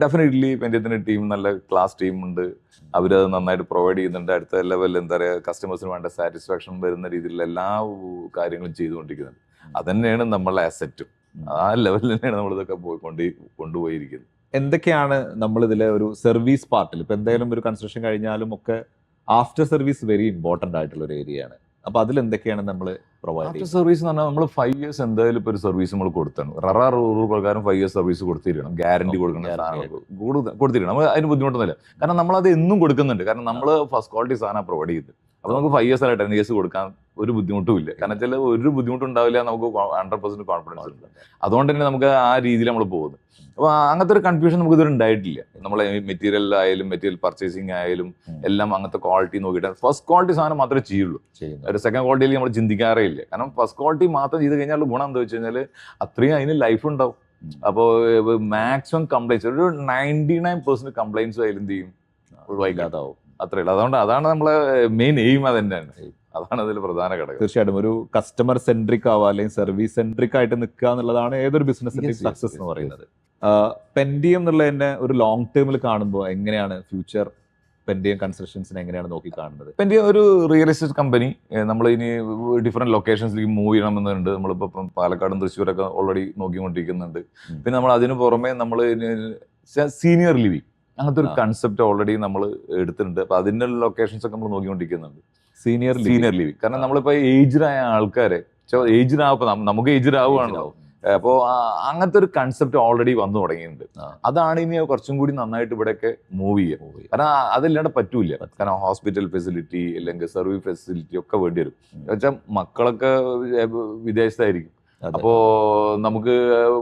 ഡെഫിനറ്റ്ലി പെന്റിയത്തിന്റെ ടീം നല്ല ക്ലാസ് ടീമുണ്ട്. അവരത് നന്നായിട്ട് പ്രൊവൈഡ് ചെയ്യുന്നുണ്ട്. അടുത്ത ലെവലിൽ എന്താ പറയുക, കസ്റ്റമേഴ്സിന് വേണ്ട സാറ്റിസ്ഫാക്ഷൻ വരുന്ന രീതിയിലുള്ള എല്ലാ കാര്യങ്ങളും ചെയ്തുകൊണ്ടിരിക്കുന്നുണ്ട്. അതന്നെയാണ് നമ്മളെ അസറ്റും. ആ ലെവലിൽ തന്നെയാണ് നമ്മളിതൊക്കെ കൊണ്ടുപോയിരിക്കുന്നത്. എന്തൊക്കെയാണ് നമ്മൾ ഇതിലെ ഒരു സർവീസ് പാർട്ടിൽ, ഇപ്പൊ എന്തായാലും ഒരു കൺസ്ട്രക്ഷൻ കഴിഞ്ഞാലും ഒക്കെ ആഫ്റ്റർ സർവീസ് വെരി ഇമ്പോർട്ടന്റ് ആയിട്ടുള്ള ഒരു ഏരിയയാണ്. അപ്പൊ അതിൽ എന്തൊക്കെയാണ് നമ്മൾ പ്രൊവൈഡ് ചെയ്യുന്നത്? ആഫ്റ്റർ സർവീസ് എന്ന് പറഞ്ഞാൽ നമ്മൾ 5 years എന്തായാലും ഇപ്പോൾ ഒരു സർവീസ് നമ്മൾ കൊടുത്താണ്. റൂൾ പ്രകാരം 5 years സർവീസ് കൊടുത്തിരിക്കണം. ഗ്യാരണ്ടി കൊടുക്കണം, കൊടുത്തിരിക്കണം. നമ്മൾ അതിന് ബുദ്ധിമുട്ടൊന്നുമില്ല. കാരണം നമ്മളത് എന്നും കൊടുക്കുന്നുണ്ട്. കാരണം നമ്മൾ ഫസ്റ്റ് ക്വാളിറ്റി സാധനം പ്രൊവൈഡ് ചെയ്ത്. അപ്പോൾ നമുക്ക് 5 years അല്ല 10 years കൊടുക്കാൻ ഒരു ബുദ്ധിമുട്ടും ഇല്ല. കാരണം വെച്ചാൽ ഒരു ബുദ്ധിമുട്ടുണ്ടാവില്ല, നമുക്ക് 100% കോൺഫിഡൻസ് ഉണ്ട്. അതുകൊണ്ട് തന്നെ നമുക്ക് ആ രീതിയിൽ നമ്മൾ പോകുന്നത്. അപ്പോൾ അങ്ങനത്തെ ഒരു കൺഫ്യൂഷൻ നമുക്ക് ഇതുവരെ ഉണ്ടായിട്ടില്ല. നമ്മളെ മെറ്റീരിയൽ ആയാലും മെറ്റീരിയൽ പർച്ചേസിങ് ആയാലും എല്ലാം അങ്ങനത്തെ ക്വാളിറ്റി നോക്കിയിട്ട് ഫസ്റ്റ് ക്വാളിറ്റി സാധനം മാത്രമേ ചെയ്യുള്ളൂ. ഒരു സെക്കൻഡ് ക്വാളിറ്റിയിൽ നമ്മൾ ചിന്തിക്കാറേ ഇല്ല. കാരണം ഫസ്റ്റ് ക്വാളിറ്റി മാത്രം ചെയ്ത് കഴിഞ്ഞാൽ ഗുണം എന്താ വെച്ച് കഴിഞ്ഞാൽ അത്രയും അതിന് ലൈഫ് ഉണ്ടാവും. അപ്പോൾ മാക്സിമം കംപ്ലൈൻസ്, ഒരു 99% കംപ്ലൈൻസ് അതിൽ എന്ത് ചെയ്യും, ഒഴിവാക്കാതാവും. അത്രേ ഉള്ളൂ. അതുകൊണ്ട് അതാണ് നമ്മളെ മെയിൻ എയിം. അത് തന്നെയാണ്, അതാണ് അതിൽ പ്രധാന ഘടകം. തീർച്ചയായിട്ടും ഒരു കസ്റ്റമർ സെൻട്രിക് ആവുക അല്ലെങ്കിൽ സർവീസ് സെൻട്രിക് ആയിട്ട് നിൽക്കുക എന്നുള്ളതാണ് ഏതൊരു ബിസിനസിന്റെ സക്സസ് എന്ന് പറയുന്നത്. പെന്റിയം എന്നുള്ളതിന്റെ ഒരു ലോങ് ടേമിൽ കാണുമ്പോൾ എങ്ങനെയാണ് ഫ്യൂച്ചർ പെന്റിയം കൺസ്ട്രക്ഷൻസിനെ എങ്ങനെയാണ് നോക്കി കാണുന്നത്? പെന്റിയം ഒരു റിയൽ എസ്റ്റേറ്റ് കമ്പനി. നമ്മൾ ഇനി ഡിഫറെന്റ് ലൊക്കേഷൻസിലേക്ക് മൂവ് ചെയ്യണമെന്നുണ്ട്. നമ്മളിപ്പോൾ പാലക്കാടും തൃശ്ശൂരൊക്കെ ഓൾറെഡി നോക്കിക്കൊണ്ടിരിക്കുന്നുണ്ട്. പിന്നെ നമ്മൾ അതിന് പുറമെ നമ്മൾ സീനിയർ ലിവിങ് അങ്ങനത്തെ ഒരു കൺസെപ്റ്റ് ഓൾറെഡി നമ്മൾ എടുത്തിട്ടുണ്ട്. അപ്പൊ അതിന്റെ ലൊക്കേഷൻസ് ഒക്കെ നമ്മൾ നോക്കിക്കൊണ്ടിരിക്കുന്നുണ്ട്. സീനിയർ ലിവിങ് കാരണം നമ്മളിപ്പോ ഏജ്ഡായ ആൾക്കാരെ ഏജ്ഡ് ആവുമ്പോൾ നമുക്ക് ഏജ്ഡ് ആവുകയാണല്ലോ. അപ്പോൾ അങ്ങനത്തെ ഒരു കൺസെപ്റ്റ് ഓൾറെഡി വന്നു തുടങ്ങിയിട്ടുണ്ട്. അതാണ് ഇനി കുറച്ചും കൂടി നന്നായിട്ട് ഇവിടെയൊക്കെ മൂവ് ചെയ്യുക. കാരണം അതില്ലാണ്ട് പറ്റൂല. കാരണം ഹോസ്പിറ്റൽ ഫെസിലിറ്റി അല്ലെങ്കിൽ സർവീസ് ഫെസിലിറ്റി ഒക്കെ വേണ്ടി വരും. വെച്ചാൽ മക്കളൊക്കെ വിദേശത്തായിരിക്കും. അപ്പോ നമുക്ക്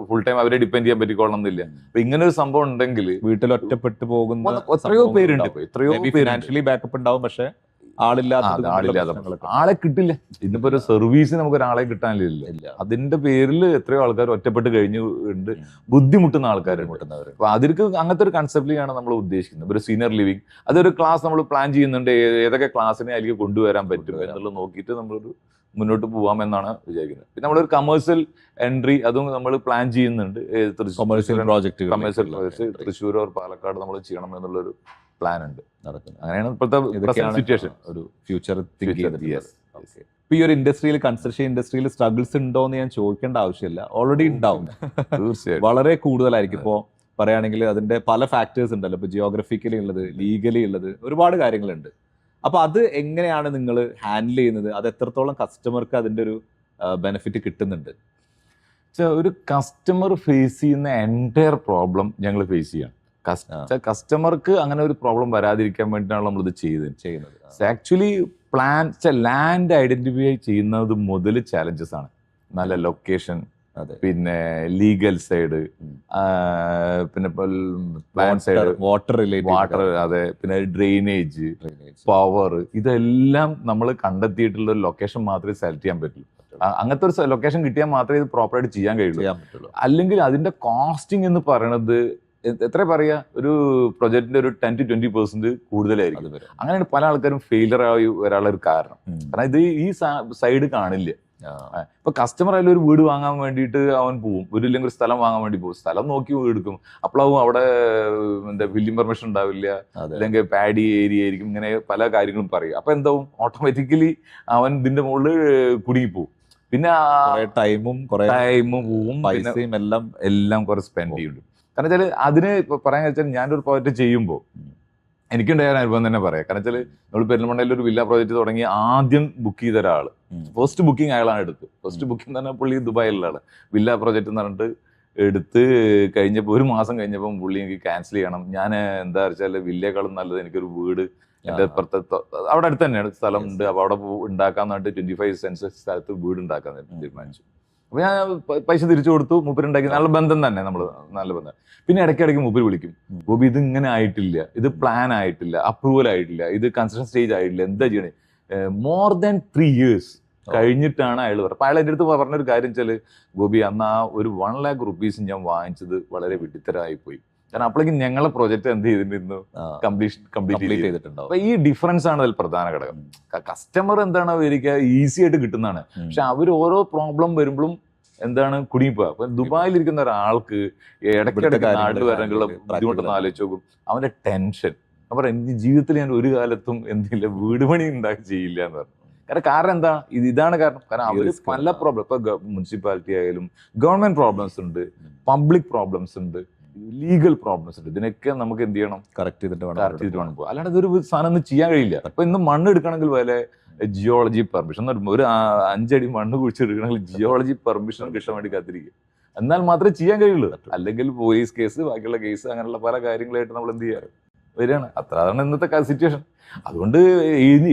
ഫുൾ ടൈം അവരെ ഡിപ്പെൻഡ് ചെയ്യാൻ പറ്റിക്കൊള്ളണമെന്നില്ല. അപ്പൊ ഇങ്ങനെ ഒരു സംഭവം ഉണ്ടെങ്കിൽ വീട്ടിൽ ഒറ്റപ്പെട്ടു പോകുന്ന എത്രയോ പേരുണ്ട്. എത്രയോ ഫിനാൻഷ്യലി ബാക്കപ്പ് ഉണ്ടാവും, പക്ഷെ ആളെ കിട്ടില്ല. ഇന്നിപ്പോ ഒരു സർവീസ് നമുക്ക് ഒരാളെ കിട്ടാനില്ല. അതിന്റെ പേരിൽ എത്രയോ ആൾക്കാർ ഒറ്റപ്പെട്ട് കഴിഞ്ഞുണ്ട്, ബുദ്ധിമുട്ടുന്ന ആൾക്കാരുണ്ട്. അപ്പൊ അതിற்கு അങ്ങനത്തെ ഒരു കൺസെപ്റ്റിലാണ് നമ്മൾ ഉദ്ദേശിക്കുന്നത്. ഒരു സീനിയർ ലിവിങ് അതൊരു ക്ലാസ് നമ്മൾ പ്ലാൻ ചെയ്യുന്നുണ്ട്. ഏതൊക്കെ ക്ലാസ്സിനെ അതിലേക്ക് കൊണ്ടുവരാൻ പറ്റും എന്നുള്ളത് നോക്കിയിട്ട് നമ്മളൊരു മുന്നോട്ട് പോവാമെന്നാണ് വിചാരിക്കുന്നത്. പിന്നെ നമ്മളൊരു കമേഴ്സ്യൽ എൻട്രി അതും നമ്മൾ പ്ലാൻ ചെയ്യുന്നുണ്ട്. Commercial project Thrissur or Palakkad നമ്മൾ ചെയ്യണം എന്നുള്ളൊരു പ്ലാൻ ഉണ്ട്. അങ്ങനെയാണ് ഇപ്പോഴത്തെ സിറ്റുവേഷൻ. ഒരു ഫ്യൂച്ചർ ഇപ്പൊ ഈ ഒരു ഇൻഡസ്ട്രിയിൽ, കൺസ്ട്രക്ഷൻ ഇൻഡസ്ട്രിയിൽ സ്ട്രഗിൾസ് ഉണ്ടോ എന്ന് ഞാൻ ചോദിക്കേണ്ട ആവശ്യമില്ല. ഓൾറെഡി ഉണ്ടാവും, തീർച്ചയായും വളരെ കൂടുതലായിരിക്കും. ഇപ്പോൾ പറയുകയാണെങ്കിൽ അതിന്റെ പല ഫാക്ടേഴ്സ് ഉണ്ടല്ലോ. ഇപ്പൊ ജിയോഗ്രഫിക്കലി ഉള്ളത്, ലീഗലി ഉള്ളത്, ഒരുപാട് കാര്യങ്ങളുണ്ട്. അപ്പൊ അത് എങ്ങനെയാണ് നിങ്ങൾ ഹാൻഡിൽ ചെയ്യുന്നത്? അത് എത്രത്തോളം കസ്റ്റമർക്ക് അതിന്റെ ഒരു ബെനിഫിറ്റ് കിട്ടുന്നുണ്ട്? ഒരു കസ്റ്റമർ ഫേസ് ചെയ്യുന്ന എൻറ്റയർ പ്രോബ്ലം ഞങ്ങൾ ഫേസ് ചെയ്യണം. കസ്റ്റമർക്ക് അങ്ങനെ ഒരു പ്രോബ്ലം വരാതിരിക്കാൻ വേണ്ടിയിട്ടാണ് നമ്മളിത് ചെയ്യുന്നത്. ആക്ച്വലി ലാൻഡ് ഐഡന്റിഫൈ ചെയ്യുന്നത് മുതൽ ചാലഞ്ചസ് ആണ്. നല്ല ലൊക്കേഷൻ, പിന്നെ ലീഗൽ സൈഡ്, പിന്നെ പ്ലാൻ സൈഡ്, വാട്ടർ, അതെ, പിന്നെ ഡ്രെയിനേജ്, പവർ, ഇതെല്ലാം നമ്മൾ കണ്ടെത്തിയിട്ടുള്ള ഒരു ലൊക്കേഷൻ മാത്രമേ സെലക്ട് ചെയ്യാൻ പറ്റുള്ളൂ. അങ്ങനത്തെ ഒരു ലൊക്കേഷൻ കിട്ടിയാൽ മാത്രമേ ഇത് പ്രോപ്പറായിട്ട് ചെയ്യാൻ കഴിയുള്ളൂ. അല്ലെങ്കിൽ അതിന്റെ കോസ്റ്റിംഗ് എന്ന് പറയുന്നത് എത്ര പറയാ ഒരു പ്രൊജക്ടിന്റെ ഒരു 10 to 20% കൂടുതലായിരിക്കും. അങ്ങനെയാണ് പല ആൾക്കാരും ഫെയിലർ ആയി വരാനുള്ള ഒരു കാരണം. കാരണം ഇത് ഈ സൈഡ് കാണില്ല. ഇപ്പൊ കസ്റ്റമർ ആയാലും ഒരു വീട് വാങ്ങാൻ വേണ്ടിയിട്ട് അവൻ പോവും, ഇല്ലെങ്കിൽ ഒരു സ്ഥലം വാങ്ങാൻ വേണ്ടി പോകും, സ്ഥലം നോക്കി വീട് എടുക്കും. അപ്പോഴാവും അവിടെ എന്താ ബിൽഡിംഗ് പെർമിഷൻ ഉണ്ടാവില്ല, അല്ലെങ്കിൽ പാഡി ഏരിയ ആയിരിക്കും, ഇങ്ങനെ പല കാര്യങ്ങളും പറയും. അപ്പൊ എന്താവും ഓട്ടോമാറ്റിക്കലി അവൻ ഇതിന്റെ മുകളിൽ കുടുങ്ങിപ്പോവും. പിന്നെ ടൈമും പോവും, പൈസയും എല്ലാം കുറെ സ്പെൻഡ് ചെയ്യുന്നുണ്ട്. കാരണം വെച്ചാൽ അതിന് ഇപ്പൊ പറയാൻ വെച്ചാൽ ഞാനൊരു പ്രോജക്റ്റ് ചെയ്യുമ്പോൾ എനിക്കുണ്ടായ അനുഭവം തന്നെ പറയാം. കാരണം വെച്ചാൽ നമ്മൾ പെരിന്തൽമണ്ണയിൽ ഒരു വില്ല പ്രോജക്റ്റ് തുടങ്ങി ആദ്യം ബുക്ക് ചെയ്ത ഒരാൾ, ഫസ്റ്റ് ബുക്കിംഗ് അയാളാണ് എടുത്തത്. ഫസ്റ്റ് ബുക്കിംഗ് എന്ന് പറഞ്ഞാൽ പുള്ളി ദുബായിലുള്ള ആള്, വില്ല പ്രോജക്റ്റ് എന്ന് പറഞ്ഞിട്ട് എടുത്ത് കഴിഞ്ഞപ്പോൾ 1 മാസം കഴിഞ്ഞപ്പം പുള്ളി എനിക്ക് ക്യാൻസൽ ചെയ്യണം, ഞാൻ എന്താ വെച്ചാൽ വില്ലേക്കാളും നല്ലത് എനിക്കൊരു വീട് എൻ്റെ അപ്പുറത്തെ അവിടെ അടുത്ത് തന്നെയാണ് സ്ഥലം ഉണ്ട്, അപ്പോൾ അവിടെ ഉണ്ടാക്കാന്ന് പറഞ്ഞിട്ട് 25 സെൻസ് സ്ഥലത്ത് വീട് ഉണ്ടാക്കാൻ തീരുമാനിച്ചു. അപ്പൊ ഞാൻ പൈസ തിരിച്ചു കൊടുത്തു, മൂപ്പരുണ്ടാക്കി. നല്ല ബന്ധം തന്നെ, നല്ല ബന്ധം. പിന്നെ ഇടയ്ക്കിടയ്ക്ക് മൂപ്പര് വിളിക്കും, ഗോപി ഇത് ഇങ്ങനെ ആയിട്ടില്ല, ഇത് പ്ലാൻ ആയിട്ടില്ല, അപ്രൂവൽ ആയിട്ടില്ല, ഇത് കൺസ്ട്രക്ഷൻ സ്റ്റേജ് ആയിട്ടില്ല, എന്താ ചെയ്യണേ. മോർ ദാൻ 3 years കഴിഞ്ഞിട്ടാണ് അയാൾ പറഞ്ഞത്. അപ്പൊ അയാൾ എൻ്റെ അടുത്ത് പറഞ്ഞൊരു കാര്യം വെച്ചാൽ, ഗോപി അന്ന് ആ ഒരു 1 lakh rupees ഞാൻ വാങ്ങിച്ചത് വളരെ വിഡിത്തരമായി പോയി. കാരണം അപ്പോഴേക്കും ഞങ്ങളെ പ്രോജക്റ്റ് എന്ത് ചെയ്തിരുന്നു, കംപ്ലീറ്റ് ചെയ്തിട്ടുണ്ട്. അപ്പൊ ഈ ഡിഫറൻസ് ആണ് അതിൽ പ്രധാന ഘടകം. കസ്റ്റമർ എന്താണ് വരിക, ഈസി ആയിട്ട് കിട്ടുന്നതാണ്. പക്ഷെ അവർ ഓരോ പ്രോബ്ലം വരുമ്പോഴും എന്താണ് കുടുങ്ങിപ്പോവുക. അപ്പൊ ദുബായിലിരിക്കുന്ന ഒരാൾക്ക് ഇടയ്ക്കിടയ്ക്ക് നാട്ടിൽ വരാനുള്ള ബുദ്ധിമുട്ടൊന്നും ആലോചിച്ച് നോക്കും, അവന്റെ ടെൻഷൻ. അപ്പൊ എന്റെ ജീവിതത്തിൽ ഞാൻ ഒരു കാലത്തും എന്തില്ല വീട് പണി ഉണ്ടാക്കി ചെയ്യില്ല എന്ന് പറഞ്ഞു. കാരണം എന്താ, ഇതാണ് കാരണം. കാരണം അവർ പല പ്രോബ്ലം, ഇപ്പൊ മുനിസിപ്പാലിറ്റി ആയാലും ഗവൺമെന്റ് പ്രോബ്ലംസ് ഉണ്ട്, പബ്ലിക് പ്രോബ്ലംസ് ഉണ്ട്, ലീഗൽ പ്രോബ്ലംസ് ഉണ്ട്. ഇതിനൊക്കെ നമുക്ക് എന്ത് ചെയ്യണം, കറക്റ്റ് ചെയ്തിട്ട് വേണം പോകാം. അല്ലാണ്ട് ഇതൊരു സാധനം ഒന്നും ചെയ്യാൻ കഴിയില്ല. ഇപ്പൊ ഇന്ന് മണ്ണ് എടുക്കണമെങ്കിൽ വല്ല ജിയോളജി പെർമിഷൻ, ഒരു 5 അടി മണ്ണ് കുഴിച്ചെടുക്കണമെങ്കിൽ ജിയോളജി പെർമിഷൻ കിട്ടാൻ വേണ്ടി കാത്തിരിക്കുക, എന്നാൽ മാത്രമേ ചെയ്യാൻ കഴിയുള്ളൂ. അല്ലെങ്കിൽ പോലീസ് കേസ്, ബാക്കിയുള്ള കേസ്, അങ്ങനെയുള്ള പല കാര്യങ്ങളായിട്ട് നമ്മൾ എന്ത് ചെയ്യാറ് വരികയാണ്. അതാണ് ഇന്നത്തെ സിറ്റുവേഷൻ. അതുകൊണ്ട്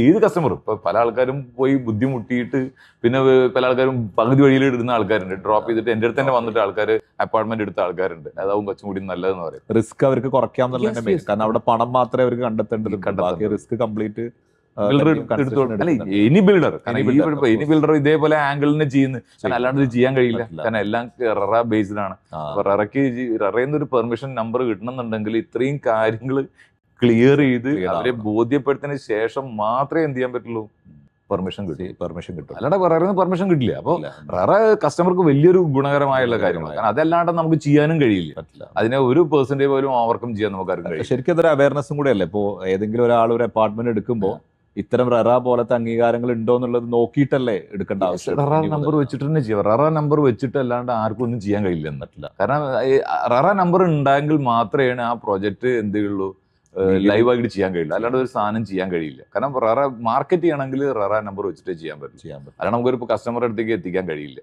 ഏത് കസ്റ്റമറും, ഇപ്പൊ പല ആൾക്കാരും പോയി ബുദ്ധിമുട്ടിയിട്ട് പിന്നെ പല ആൾക്കാരും പകുതി വഴിയിൽ ഇടുന്ന ആൾക്കാരുണ്ട്, ഡ്രോപ്പ് ചെയ്തിട്ട് എൻ്റെ അടുത്ത് തന്നെ വന്നിട്ട് ആൾക്കാർ അപ്പാർട്ട്മെന്റ് എടുത്ത ആൾക്കാരുണ്ട്. അതാവും കുറച്ചും കൂടി നല്ലതെന്ന് പറയും. റിസ്ക് അവർക്ക് കുറയ്ക്കാം, കാരണം അവിടെ പണം മാത്രമേ അവർക്ക് കണ്ടെത്തേണ്ടത്, റിസ്ക് കംപ്ലീറ്റ് എനി ബിൽഡർ ഇതേപോലെ ആംഗിളിനെ ചെയ്യുന്നു. അല്ലാണ്ട് ഇത് ചെയ്യാൻ കഴിയില്ല, കാരണം എല്ലാം റെറ ബേസ്ഡ് ആണ്. അപ്പൊ റെറയിൽ ഒരു പെർമിഷൻ നമ്പർ കിട്ടണമെന്നുണ്ടെങ്കിൽ ഇത്രയും കാര്യങ്ങൾ ക്ലിയർ ചെയ്ത് അവരെ ബോധ്യപ്പെടുത്തിയതിനു ശേഷം മാത്രമേ എന്ത് ചെയ്യാൻ പറ്റുള്ളൂ, പെർമിഷൻ കിട്ടും. അല്ലാണ്ട് റെറയിൽ പെർമിഷൻ കിട്ടില്ല. അപ്പൊ റെറ കസ്റ്റമർക്ക് വലിയൊരു ഗുണകരമായുള്ള കാര്യമാണ്. കാരണം അതല്ലാണ്ട് നമുക്ക് ചെയ്യാനും കഴിയില്ല. അതിനെ 1% പോലും ഓവർകം ചെയ്യാൻ നമുക്ക് ആർക്കും കഴിയില്ല. ശരിക്കും അതൊരു അവയർനെസ്സും കൂടെ അല്ലേ. ഇപ്പോ ഏതെങ്കിലും ഒരാൾ ഒരു അപ്പാർട്ട്മെന്റ് എടുക്കുമ്പോൾ ഇത്തരം റെറ പോലത്തെ അംഗീകാരങ്ങൾ ഉണ്ടോ എന്നുള്ളത് നോക്കിയിട്ടല്ലേ എടുക്കേണ്ട ആവശ്യം. റെറ നമ്പർ വെച്ചിട്ട് തന്നെ ചെയ്യാം. റെറ നമ്പർ വെച്ചിട്ട് അല്ലാണ്ട് ആർക്കും ഒന്നും ചെയ്യാൻ കഴിയില്ല എന്നിട്ടില്ല. കാരണം റെറ നമ്പർ ഉണ്ടെങ്കിൽ മാത്രമേ ആ പ്രോജക്റ്റ് എന്ത് ചെയ്യുള്ളൂ, ലൈവായിട്ട് ചെയ്യാൻ കഴിയില്ല. അല്ലാണ്ട് ഒരു സാധനം ചെയ്യാൻ കഴിയില്ല. കാരണം റെറ മാർക്കറ്റ് ചെയ്യണമെങ്കിൽ റെറ നമ്പർ വെച്ചിട്ടേ ചെയ്യാൻ പറ്റും. അല്ലാണ്ട് നമുക്കൊരു കസ്റ്റമർ അടുത്തേക്ക് എത്തിക്കാൻ കഴിയില്ല.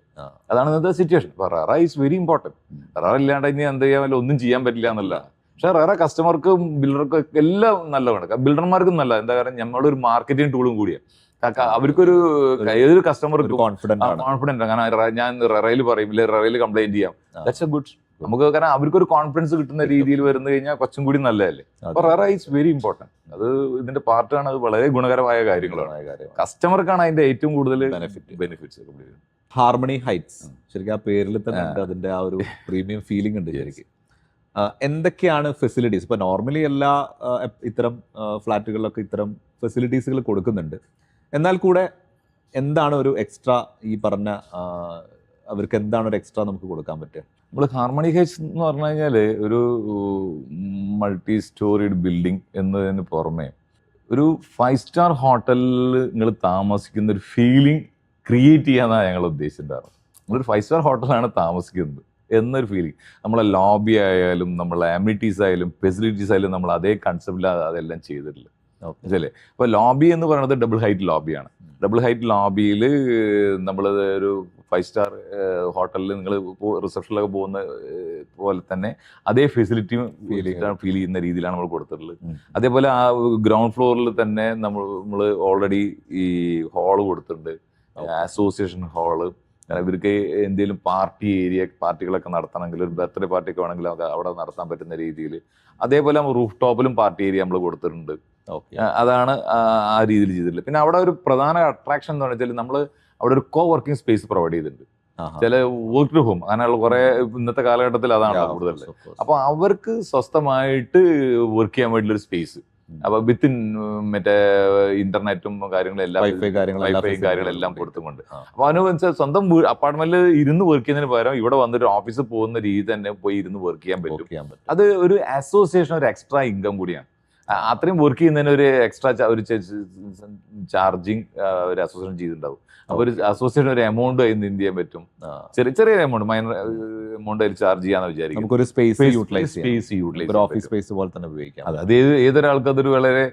അതാണ് ഇന്നത്തെ സിറ്റുവേഷൻ. അപ്പൊ RERA is very important. RERA ഇല്ലാണ്ട് ഇനി എന്ത് ചെയ്യാൻ പറ്റില്ല, ഒന്നും ചെയ്യാൻ പറ്റില്ല എന്നുള്ളതാണ്. പക്ഷെ റെറ കസ്റ്റമർക്കും ബിൽഡർക്കും എല്ലാം നല്ലതാണ്. ബിൽഡർമാർക്കും നല്ല, എന്താ കാരണം നമ്മളൊരു മാർക്കറ്റിംഗ് ടൂളും കൂടിയാണ്. അവർക്കൊരു ഏതൊരു കസ്റ്റമർക്ക് കോൺഫിഡന്റ് ആണ്. കാരണം ഞാൻ റെറയിൽ പറയും, ഇല്ല റെറയിൽ കംപ്ലൈന്റ് ചെയ്യാം, ദാറ്റ്സ് എ ഗുഡ്. നമുക്ക് കാരണം അവർക്കൊരു കോൺഫിഡൻസ് കിട്ടുന്ന രീതിയിൽ വരുന്നു കഴിഞ്ഞാൽ കുറച്ചും കൂടി നല്ലതല്ലേ. അപ്പൊ റെറ ഈസ് വെരി ഇമ്പോർട്ടന്റ്. അത് ഇതിന്റെ പാർട്ടാണ്. അത് വളരെ ഗുണകരമായ കാര്യങ്ങളാണ്. കസ്റ്റമർക്കാണ് അതിന്റെ ഏറ്റവും കൂടുതൽ ബെനിഫിറ്റ്സ്. ഹാർമണി ഹൈറ്റ്സ്, ശരിക്കും ആ പേരിൽ തന്നെ ഉണ്ട് അതിന്റെ ആ ഒരു പ്രീമിയം ഫീലിംഗ് ഉണ്ട്. ശരിക്കും എന്തൊക്കെയാണ് ഫെസിലിറ്റീസ്? ഇപ്പൊ നോർമലി എല്ലാ ഇത്തരം ഫ്ലാറ്റുകളിലൊക്കെ ഇത്തരം ഫെസിലിറ്റീസുകൾ കൊടുക്കുന്നുണ്ട്. എന്നാൽ കൂടെ എന്താണ് ഒരു എക്സ്ട്രാ, ഈ പറഞ്ഞ അവർക്ക് എന്താണ് ഒരു എക്സ്ട്രാ നമുക്ക് കൊടുക്കാൻ പറ്റുക? നമ്മൾ ഹാർമണി ഹൈറ്റ്സ് എന്ന് പറഞ്ഞു കഴിഞ്ഞാൽ ഒരു മൾട്ടി സ്റ്റോറിഡ് ബിൽഡിംഗ് എന്നതിന് പുറമെ ഒരു 5 സ്റ്റാർ ഹോട്ടലിൽ നിങ്ങൾ താമസിക്കുന്ന ഒരു ഫീലിംഗ് ക്രിയേറ്റ് ചെയ്യാന്നാണ് ഞങ്ങൾ ഉദ്ദേശിച്ചിട്ടുണ്ടായിരുന്നു. നമ്മളൊരു 5 സ്റ്റാർ ഹോട്ടലാണ് താമസിക്കുന്നത് എന്നൊരു ഫീലിംഗ്. നമ്മളെ ലോബി ആയാലും നമ്മളെ അമ്യൂണിറ്റീസ് ആയാലും ഫെസിലിറ്റീസ് ആയാലും നമ്മൾ അതേ കൺസെപ്റ്റിലാണ് അതെല്ലാം ചെയ്തിട്ടുള്ളത്. മനസ്സിലല്ലേ? അപ്പോൾ ലോബി എന്ന് പറയുന്നത് ഡബിൾ ഹൈറ്റ് ലോബിയാണ്. ഡബിൾ ഹൈറ്റ് ലോബിയിൽ നമ്മൾ ഒരു 5 സ്റ്റാർ ഹോട്ടലിൽ നിങ്ങൾ റിസപ്ഷനിലൊക്കെ പോകുന്ന പോലെ തന്നെ അതേ ഫെസിലിറ്റി ഫീൽ ചെയ്യുന്ന രീതിയിലാണ് നമ്മൾ കൊടുത്തിട്ടുള്ളത്. അതേപോലെ ആ ഗ്രൗണ്ട് ഫ്ലോറിൽ തന്നെ നമ്മൾ ഓൾറെഡി ഈ ഹാള് കൊടുത്തിട്ടുണ്ട്, അസോസിയേഷൻ ഹാള്. ഇവർക്ക് എന്തെങ്കിലും പാർട്ടികളൊക്കെ നടത്തണമെങ്കിൽ, ഒരു ബർത്ത്ഡേ പാർട്ടിയൊക്കെ വേണമെങ്കിൽ അവിടെ നടത്താൻ പറ്റുന്ന രീതിയിൽ. അതേപോലെ റൂഫ് ടോപ്പിലും പാർട്ടി ഏരിയ നമ്മൾ കൊടുത്തിട്ടുണ്ട്. അതാണ് ആ രീതിയിൽ ചെയ്തിട്ടുള്ളത്. പിന്നെ അവിടെ ഒരു പ്രധാന അട്രാക്ഷൻ എന്ന് വെച്ചാൽ നമ്മൾ അവിടെ ഒരു കോ വർക്കിംഗ് സ്പേസ് പ്രൊവൈഡ് ചെയ്തിട്ടുണ്ട്. ചില വർക്ക് ടു ഹോം, അങ്ങനെയുള്ള കുറെ ഇന്നത്തെ കാലഘട്ടത്തിൽ അതാണ് കൂടുതൽ. അപ്പൊ അവർക്ക് സ്വസ്ഥമായിട്ട് വർക്ക് ചെയ്യാൻ വേണ്ടിയുള്ള ഒരു സ്പേസ്, അപ്പൊ വിത്തിൻ മറ്റേ ഇന്റർനെറ്റും കാര്യങ്ങളും എല്ലാം വൈഫൈയും കാര്യങ്ങളെല്ലാം കൊടുത്തുകൊണ്ട്, അപ്പൊ അവന് വെച്ചാൽ സ്വന്തം അപ്പാർട്ട്മെന്റിൽ ഇരുന്ന് വർക്ക് ചെയ്യുന്നതിന് പകരം ഇവിടെ വന്നിട്ട് ഓഫീസിൽ പോകുന്ന രീതി തന്നെ പോയി ഇരുന്ന് വർക്ക് ചെയ്യാൻ പറ്റും. അത് ഒരു അസോസിയേഷൻ, ഒരു എക്സ്ട്രാ ഇൻകം കൂടിയാണ്. അത്രയും വർക്ക് ചെയ്യുന്നതിന് ഒരു എക്സ്ട്രാ ഒരു ചാർജിങ് ഒരു അസോസിയേഷൻ ചെയ്തിട്ടുണ്ടാവും. അപ്പൊ ഒരു അസോസിയേഷൻ ഒരു എമൗണ്ട് അതിന് എന്ത് ചെയ്യാൻ പറ്റും, ചെറിയ എമൗണ്ട്, മൈനർ എമൗണ്ട് അതിൽ ചാർജ് ചെയ്യാന്ന് വിചാരിക്കും. നമുക്കൊരു സ്പേസ് യൂട്ടിലൈസ് ഓഫീസ് സ്പേസ് പോലെ തന്നെ ഉപയോഗിക്കാം. അത് ഏതൊരാൾക്ക് അതൊരു വളരെ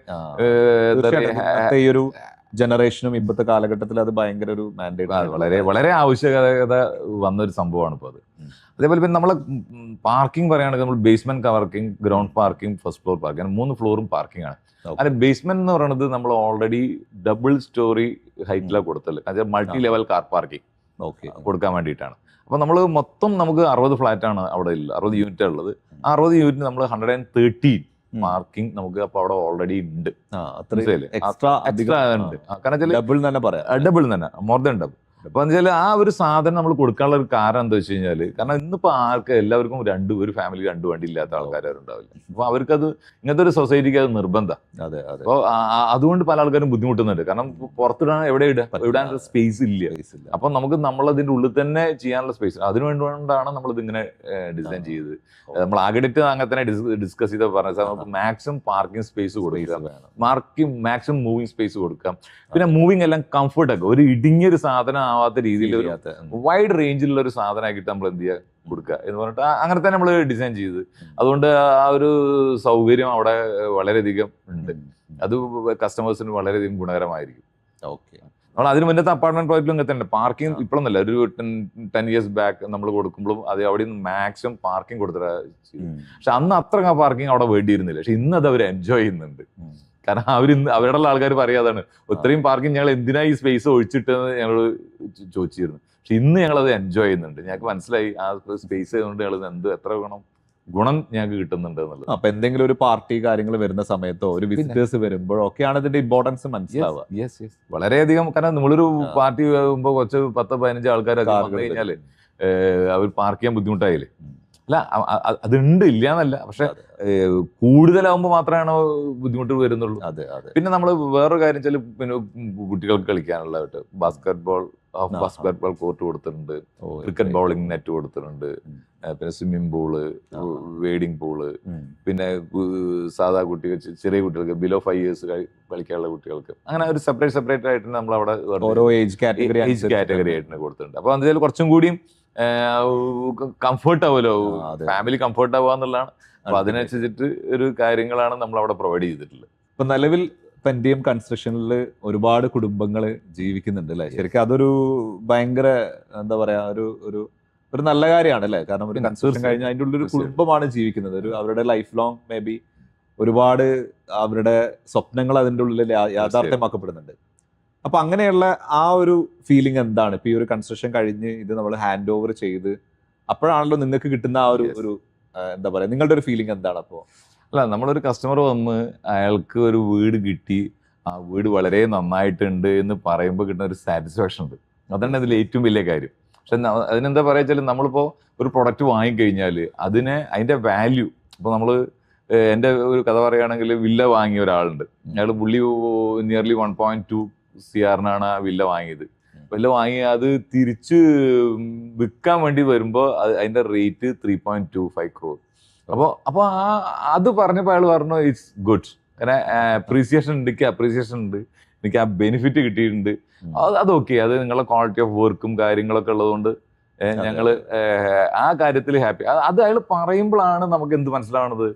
ഈ ഒരു ജനറേഷനും ഇപ്പോഴത്തെ കാലഘട്ടത്തിൽ അത് ഭയങ്കര ഒരു മാൻഡേറ്റ്, വളരെ വളരെ ആവശ്യകത വന്നൊരു സംഭവമാണ് ഇപ്പോൾ അത്. അതേപോലെ പിന്നെ നമ്മളെ പാർക്കിംഗ് പറയുകയാണെങ്കിൽ നമ്മൾ basement parking, ground parking, first floor parking, അങ്ങനെ 3 ഫ്ലോറും പാർക്കിംഗ് ആണ്. അതിന് ബേസ്മെന്റ് എന്ന് പറയുന്നത് നമ്മൾ ഓൾറെഡി ഡബിൾ സ്റ്റോറി ഹൈറ്റിലാണ് കൊടുത്തത്, അതായത് മൾട്ടി ലെവൽ കാർ പാർക്കിംഗ് കൊടുക്കാൻ വേണ്ടിയിട്ടാണ്. അപ്പൊ നമ്മൾ മൊത്തം നമുക്ക് 60 ഫ്ലാറ്റാണ് അവിടെ ഉള്ളത്, 60 യൂണിറ്റ് ഉള്ളത്. 60 യൂണിറ്റ് നമ്മൾ 113 പാർക്കിംഗ് നമുക്ക് അപ്പൊ അവിടെ ഓൾറെഡി ഉണ്ട്. എക്സ്ട്രാ ഉണ്ട്, കാരണം ഡബിൾ തന്നെ പറയാം, ഡബിൾ തന്നെ, മോർ ദാൻ ഡബിൾ. അപ്പൊ വെച്ചാൽ ആ ഒരു സാധനം നമ്മൾ കൊടുക്കാനുള്ള ഒരു കാരണം എന്താ വെച്ച് കഴിഞ്ഞാല്, കാരണം ഇന്നിപ്പോ എല്ലാവർക്കും ഒരു ഫാമിലി 2 വണ്ടി ഇല്ലാത്ത ആൾക്കാരുണ്ടാവില്ല. അപ്പൊ അവർക്കത് ഇങ്ങനത്തെ ഒരു സൊസൈറ്റിക്ക് അത് നിർബന്ധം. അപ്പൊ അതുകൊണ്ട് പല ആൾക്കാരും ബുദ്ധിമുട്ടുന്നുണ്ട്, കാരണം പുറത്തിടാൻ ഇടാനുള്ള സ്പേസ് ഇല്ല. അപ്പൊ നമുക്ക് നമ്മളതിന്റെ ഉള്ളിൽ തന്നെ ചെയ്യാനുള്ള സ്പേസ്, അതിനുവേണ്ടിയാണ് നമ്മളിത് ഇങ്ങനെ ഡിസൈൻ ചെയ്തത്. നമ്മൾ ആകെഡിറ്റ് അങ്ങനെ തന്നെ ഡിസ്കസ് ചെയ്ത പറഞ്ഞ മാക്സിമം പാർക്കിംഗ് സ്പേസ് കൊടുക്കാം, മാക്സിമം മൂവിങ് സ്പേസ് കൊടുക്കാം. പിന്നെ മൂവിങ് എല്ലാം കംഫർട്ട് ആക്കുക, ഒരു ഇടുങ്ങിയൊരു സാധനം ആവാത്ത രീതിയിൽ വൈഡ് റേഞ്ചിലുള്ള ഒരു സാധനമാക്കിയിട്ട് നമ്മൾ എന്ത് ചെയ്യുക, കൊടുക്കുക എന്ന് പറഞ്ഞിട്ട് അങ്ങനെ തന്നെ നമ്മൾ ഡിസൈൻ ചെയ്ത്. അതുകൊണ്ട് ആ ഒരു സൗകര്യം അവിടെ വളരെയധികം ഉണ്ട്. അത് കസ്റ്റമേഴ്സിന് വളരെയധികം ഗുണകരമായിരിക്കും. ഓക്കെ, നമ്മൾ അതിന് മുന്നത്തെ അപ്പാർട്ട്മെന്റ് പ്രോജക്റ്റിലും ഇങ്ങനെ തന്നെ പാർക്കിംഗ് ഇപ്പോഴൊന്നല്ല, ഒരു 10 years ബാക്ക് നമ്മൾ കൊടുക്കുമ്പോഴും അത് അവിടെ നിന്ന് മാക്സിമം പാർക്കിംഗ് കൊടുത്തിട്ട്. പക്ഷെ അന്ന് അത്ര പാർക്കിംഗ് അവിടെ വേണ്ടിയിരുന്നില്ല. പക്ഷെ ഇന്ന് അത് അവർ എൻജോയ് ചെയ്യുന്നുണ്ട്. കാരണം അവരുടെ ആൾക്കാർ പറയാതാണ്, ഇത്രയും പാർക്കിംഗ് ഞങ്ങൾ എന്തിനാ ഈ സ്പേസ് ഒഴിച്ചിട്ടെന്ന് ഞങ്ങൾ ചോദിച്ചിരുന്നു. പക്ഷെ ഇന്ന് ഞങ്ങളത് എൻജോയ് ചെയ്യുന്നുണ്ട്. ഞങ്ങൾക്ക് മനസ്സിലായി ആ സ്പേസ് കൊണ്ട് ഞങ്ങൾ എത്ര ഗുണം ഞങ്ങൾക്ക് കിട്ടുന്നുണ്ട് എന്നുള്ളത്. അപ്പൊ എന്തെങ്കിലും ഒരു പാർട്ടി കാര്യങ്ങൾ വരുന്ന സമയത്തോ ഒരു വിസിറ്റേഴ്സ് വരുമ്പോഴോ ഒക്കെയാണ് ഇതിന്റെ ഇമ്പോർട്ടൻസ് മനസ്സിലാവുക. വളരെയധികം. കാരണം നമ്മളൊരു പാർട്ടി വരുമ്പോ കുറച്ച് 10-15 ആൾക്കാരൊക്കെ വന്നു കഴിഞ്ഞാല് അവർ പാർക്ക് ചെയ്യാൻ ബുദ്ധിമുട്ടായില്ലേ. അല്ല, അതുണ്ട്, ഇല്ല എന്നല്ല, പക്ഷെ കൂടുതലാവുമ്പോൾ മാത്രമാണ് ബുദ്ധിമുട്ട് വരുന്നുള്ളൂ. പിന്നെ നമ്മൾ വേറൊരു കാര്യം വെച്ചാൽ, പിന്നെ കുട്ടികൾക്ക് കളിക്കാനുള്ള ബാസ്കറ്റ് ബോൾ കോർട്ട് കൊടുത്തിട്ടുണ്ട്, ക്രിക്കറ്റ് ബൗളിംഗ് നെറ്റ് കൊടുത്തിട്ടുണ്ട്, പിന്നെ സ്വിമ്മിംഗ് പൂള്, വേഡിങ് പൂള്, പിന്നെ സാധാ കുട്ടികൾ, ചെറിയ കുട്ടികൾക്ക് ബിലോ 5 years കളിക്കാനുള്ള കുട്ടികൾക്ക് അങ്ങനെ ഒരു സെപ്പറേറ്റ് ആയിട്ട് നമ്മൾ അവിടെ ഓരോ ഏജ് കാറ്റഗറി ആയിട്ട് കൊടുത്തിട്ടുണ്ട്. അപ്പൊ അതിൽ കുറച്ചും കൂടിയും കംഫർട്ട് ആവുമല്ലോ, ഫാമിലി കംഫർട്ട് ആവുക എന്നുള്ളതാണ്. അപ്പൊ അതിനനുസരിച്ചിട്ട് ഒരു കാര്യങ്ങളാണ് നമ്മൾ അവിടെ പ്രൊവൈഡ് ചെയ്തിട്ടുള്ളത്. ഇപ്പൊ നിലവിൽ പെൻഡിയം കൺസ്ട്രക്ഷനിൽ ഒരുപാട് കുടുംബങ്ങൾ ജീവിക്കുന്നുണ്ട് അല്ലെ? ശരിക്കും അതൊരു ഭയങ്കര എന്താ പറയാ, ഒരു നല്ല കാര്യമാണ് അല്ലെ? കാരണം ഒരു കൺസ്ട്രക്ഷൻ കഴിഞ്ഞാൽ അതിൻ്റെ ഉള്ളിൽ ഒരു കുടുംബമാണ് ജീവിക്കുന്നത്. അവരുടെ ലൈഫ് ലോങ് മേ ബി ഒരുപാട് അവരുടെ സ്വപ്നങ്ങൾ അതിൻ്റെ ഉള്ളിൽ യാഥാർത്ഥ്യമാക്കപ്പെടുന്നുണ്ട്. അപ്പൊ അങ്ങനെയുള്ള ആ ഒരു ഫീലിംഗ് എന്താണ് ഇപ്പൊ ഈ ഒരു കൺസ്ട്രക്ഷൻ കഴിഞ്ഞ് ഇത് നമ്മൾ ഹാൻഡ് ഓവർ ചെയ്ത് അപ്പോഴാണല്ലോ നിങ്ങൾക്ക് കിട്ടുന്ന ആ ഒരു എന്താ പറയാ, നിങ്ങളുടെ ഒരു ഫീലിംഗ് എന്താണ്? അപ്പോ അല്ല, നമ്മളൊരു കസ്റ്റമർ വന്ന് അയാൾക്ക് ഒരു വീട് കിട്ടി, ആ വീട് വളരെ നന്നായിട്ടുണ്ട് എന്ന് പറയുമ്പോൾ കിട്ടുന്ന ഒരു സാറ്റിസ്ഫാക്ഷൻ ഉണ്ട്. അതാണ് അതിൽ ഏറ്റവും വലിയ കാര്യം. പക്ഷെ അതിനെന്താ പറയാ വെച്ചാൽ, നമ്മളിപ്പോ ഒരു പ്രൊഡക്റ്റ് വാങ്ങിക്കഴിഞ്ഞാൽ അതിന്റെ വാല്യൂ, ഇപ്പൊ നമ്മള് എൻ്റെ ഒരു കഥ പറയുകയാണെങ്കിൽ, വില്ല വാങ്ങിയ ഒരാളുണ്ട്. അയാൾ നിയർലി 1.2 CR ആ വില്ല വാങ്ങിയത്. വില്ല വാങ്ങി അത് തിരിച്ച് വിൽക്കാൻ വേണ്ടി വരുമ്പോൾ അതിന്റെ റേറ്റ് 3.25 crore. അപ്പോൾ അത് പറഞ്ഞപ്പോൾ അയാൾ പറഞ്ഞു ഇറ്റ്സ് ഗുഡ്, കാരണം അപ്രീസിയേഷൻ ഉണ്ട്, എനിക്ക് ആ ബെനിഫിറ്റ് കിട്ടിയിട്ടുണ്ട്, അത് ഓക്കെ, അത് നിങ്ങളുടെ ക്വാളിറ്റി ഓഫ് വർക്കും കാര്യങ്ങളൊക്കെ ഉള്ളതുകൊണ്ട് ഞങ്ങള് ആ കാര്യത്തിൽ ഹാപ്പി. അത് അയാൾ പറയുമ്പോഴാണ് നമുക്ക് എന്ത് മനസ്സിലാവണത്,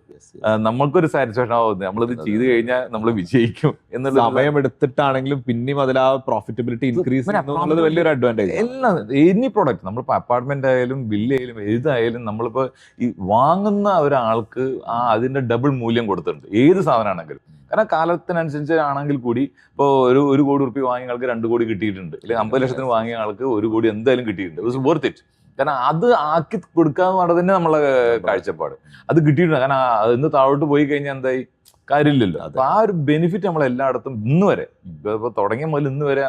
നമ്മൾക്കൊരു സാറ്റിസ്ഫാക്ഷൻ ആവുന്നത്, നമ്മളിത് ചെയ്ത് കഴിഞ്ഞാൽ നമ്മൾ വിജയിക്കും എന്നുള്ള. സമയം എടുത്തിട്ടാണെങ്കിലും പിന്നെയും അതിൽ ആ പ്രോഫിറ്റബിലിറ്റി ഇൻക്രീസ് ചെയ്യുന്നത് വലിയൊരു അഡ്വാൻറ്റേജ്. എല്ലാം എനി പ്രോഡക്റ്റ്, നമ്മളിപ്പോൾ അപ്പാർട്ട്മെന്റ് ആയാലും വില്ലയായാലും ഏതായാലും നമ്മളിപ്പോൾ ഈ വാങ്ങുന്ന ഒരാൾക്ക് അതിന്റെ ഡബിൾ മൂല്യം കൊടുത്തിട്ടുണ്ട്, ഏത് സാധനമാണെങ്കിലും. കാരണം കാലത്തിനനുസരിച്ച് ആണെങ്കിൽ കൂടി ഇപ്പോൾ ഒരു 1 കോടി റുപ്യ വാങ്ങിയ ആൾക്ക് 2 കോടി കിട്ടിയിട്ടുണ്ട്, അല്ലെങ്കിൽ 50 ലക്ഷത്തിന് വാങ്ങിയ ആൾക്ക് 1 കോടി എന്തായാലും കിട്ടിയിട്ടുണ്ട്. It was worth it. കാരണം അത് ആക്കി കൊടുക്കാന്ന് പറഞ്ഞത് തന്നെ നമ്മളെ കാഴ്ചപ്പാട്. അത് കിട്ടിയിട്ടുണ്ട്. കാരണം അതിന്ന് താഴോട്ട് പോയി കഴിഞ്ഞാൽ എന്തായി, കാര്യമില്ലല്ലോ. അപ്പൊ ആ ഒരു ബെനിഫിറ്റ് നമ്മൾ എല്ലായിടത്തും ഇന്ന് വരെ, ഇപ്പൊ തുടങ്ങിയ മുതൽ ഇന്ന് വരെ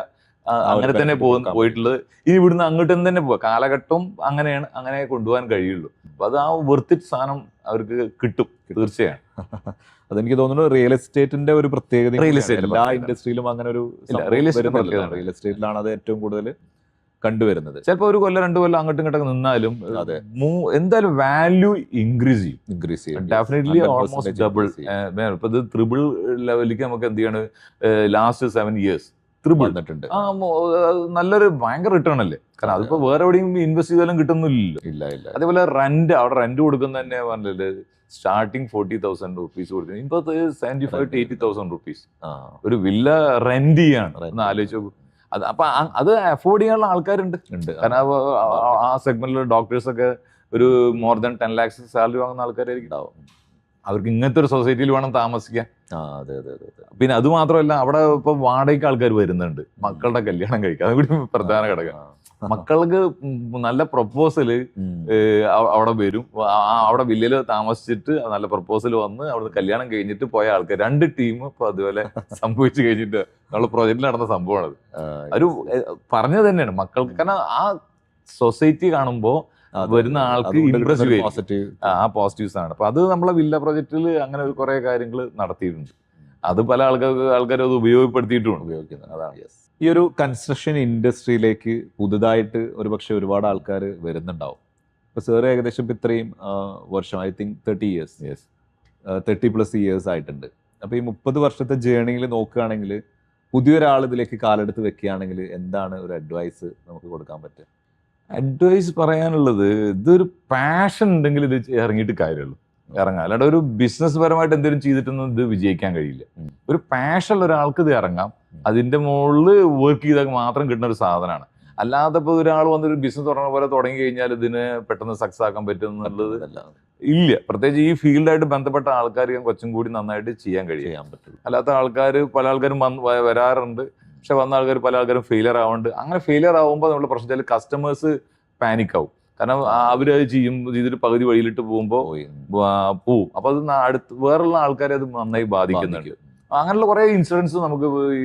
അങ്ങനെ തന്നെ benefit കൊടുക്കാൻ പോയിട്ടുള്ളത്. ഇനി ഇവിടുന്ന് അങ്ങോട്ട് തന്നെ പോവാ, കാലഘട്ടം അങ്ങനെയാണ്, അങ്ങനെ കൊണ്ടുപോകാൻ കഴിയുള്ളൂ. അപ്പൊ അത് ആ വെർത്തിറ്റ് സാധനം അവർക്ക് കിട്ടും തീർച്ചയായും. അതെനിക്ക് തോന്നുന്നു റിയൽ എസ്റ്റേറ്റിന്റെ ഒരു പ്രത്യേകത. Real estate എല്ലാ ഇൻഡസ്ട്രിയിലും അങ്ങനെ ഒരു real estate റിയൽ എസ്റ്റേറ്റിലാണ് അത് ഏറ്റവും കൂടുതൽ കണ്ടുവരുന്നത്. ചിലപ്പോൾ ഒരു കൊല്ലം 2 കൊല്ലം അങ്ങോട്ടും ഇങ്ങോട്ടൊക്കെ നിന്നാലും അതെ. എന്തായാലും വാല്യൂ ഇൻക്രീസ് ചെയ്യും. ഇൻക്രീസ് ചെയ്യും. Definitely 100% almost double. ഇപ്പൊ ഇത് ട്രിപ്പിൾ ലെവലിലേക്ക് നമുക്ക് എന്ത് ചെയ്യാണ്, ലാസ്റ്റ് 7 years ട്രിപ്പിൾ വന്നിട്ടുണ്ട്. നല്ലൊരു ഭയങ്കര റിട്ടേൺ അല്ലേ. കാരണം അതിപ്പോ വേറെ എവിടെയും ഇൻവെസ്റ്റ് ചെയ്താലും കിട്ടുന്നില്ലല്ലോ. ഇല്ല ഇല്ല. അതേപോലെ അവിടെ റെന്റ് കൊടുക്കുന്ന തന്നെ പറഞ്ഞില്ലേ, സ്റ്റാർട്ടിങ് 40,000 rupees കൊടുക്കുന്നത്, ഇപ്പൊ 75,000 to 80,000 rupees ഒരു വില്ല റെന്റ് ചെയ്യാണ്. ഒന്ന് ആലോചിച്ച് നോക്കൂ. അത് അപ്പൊ അത് അഫോർഡ് ചെയ്യാനുള്ള ആൾക്കാരുണ്ട്. കാരണം ആ സെഗ്മെന്റിൽ ഡോക്ടേഴ്സ് ഒക്കെ ഒരു മോർ ദാൻ 10 lakhs സാലറി വാങ്ങുന്ന ആൾക്കാരായിരിക്കും ഉണ്ടാവും. അവർക്ക് ഇങ്ങനത്തെ ഒരു സൊസൈറ്റിയിൽ വേണം താമസിക്കാൻ. പിന്നെ അത് മാത്രമല്ല, അവിടെ ഇപ്പൊ വാടകയ്ക്ക് ആൾക്കാർ വരുന്നുണ്ട് മക്കളുടെ കല്യാണം കഴിക്കാൻ. അതുകൂടി പ്രധാന ഘടകം. മക്കൾക്ക് നല്ല പ്രൊപ്പോസല് അവിടെ വരും. അവിടെ വില്ലയില് താമസിച്ചിട്ട് നല്ല പ്രൊപ്പോസൽ വന്ന് അവിടെ കല്യാണം കഴിഞ്ഞിട്ട് പോയ ആൾക്കാർ 2 ടീം ഇപ്പൊ അതുപോലെ സംഭവിച്ചു കഴിഞ്ഞിട്ട് നമ്മളെ പ്രോജക്റ്റിൽ നടന്ന സംഭവമാണ്. ഒരു പറഞ്ഞത് തന്നെയാണ് മക്കൾക്ക്. കാരണം ആ സൊസൈറ്റി കാണുമ്പോൾ വരുന്ന ആൾക്ക് ഇംപ്രസ് ആ പോസിറ്റീവ്സ് ആണ്. അപ്പൊ അത് നമ്മളെ വില്ല പ്രോജക്റ്റിൽ അങ്ങനെ ഒരു കുറെ കാര്യങ്ങൾ നടത്തിയിട്ടുണ്ട്. അത് പല ആൾക്കാരും അത് ഉപയോഗിക്കുന്നത്. അതാണ് ഈ ഒരു കൺസ്ട്രക്ഷൻ ഇൻഡസ്ട്രിയിലേക്ക് പുതുതായിട്ട് ഒരുപക്ഷെ ഒരുപാട് ആൾക്കാർ വരുന്നുണ്ടാവും. ഇപ്പൊ സാറ് ഏകദേശം ഇപ്പൊ ഇത്രയും വർഷം, ഐ തിങ്ക് 30+ years ആയിട്ടുണ്ട്. അപ്പൊ ഈ 30 വർഷത്തെ ജേർണിയിൽ നോക്കുകയാണെങ്കിൽ പുതിയൊരാൾ ഇതിലേക്ക് കാലെടുത്ത് വെക്കുകയാണെങ്കിൽ എന്താണ് ഒരു അഡ്വൈസ് നമുക്ക് കൊടുക്കാൻ പറ്റുക? അഡ്വൈസ് പറയാനുള്ളത്, ഇതൊരു പാഷൻ ഉണ്ടെങ്കിൽ ഇത് ഇറങ്ങിയിട്ട് കാര്യമുള്ളൂ. ഇറങ്ങാം. അല്ലാണ്ട് ഒരു ബിസിനസ് പരമായിട്ട് എന്തെങ്കിലും ചെയ്തിട്ടൊന്നും ഇത് വിജയിക്കാൻ കഴിയില്ല. ഒരു പാഷൻ ഉള്ള ഒരാൾക്ക് ഇത് ഇറങ്ങാം. അതിന്റെ മുകളിൽ വർക്ക് ചെയ്താൽ മാത്രം കിട്ടുന്ന ഒരു സാധനമാണ്. അല്ലാതെ ഇപ്പൊ ഒരാൾ വന്നൊരു ബിസിനസ് തുടങ്ങുന്ന പോലെ തുടങ്ങി കഴിഞ്ഞാൽ ഇതിന് പെട്ടെന്ന് സക്സസ് ആക്കാൻ പറ്റും എന്നുള്ളത് ഇല്ല. പ്രത്യേകിച്ച് ഈ ഫീൽഡായിട്ട് ബന്ധപ്പെട്ട ആൾക്കാർ കുറച്ചും കൂടി നന്നായിട്ട് ചെയ്യാൻ പറ്റും. അല്ലാത്ത ആൾക്കാർ പല ആൾക്കാരും വരാറുണ്ട്. പക്ഷെ വന്ന ആൾക്കാർ പല ആൾക്കാരും ഫെയിലിയർ ആവുന്നുണ്ട്. അങ്ങനെ ഫെയിലിയർ ആവുമ്പോൾ നമ്മുടെ പ്രശ്നത്തിൽ കസ്റ്റമേഴ്സ് പാനിക് ആവും. കാരണം അവരത് ചെയ്തിട്ട് പകുതി വഴിയിലിട്ട് പോകുമ്പോൾ പോവും. അപ്പൊ അത് വേറുള്ള ആൾക്കാരെ അത് നന്നായി ബാധിക്കുന്നുണ്ട്. അങ്ങനെയുള്ള കുറെ ഇൻസിഡൻസ് നമുക്ക് ഈ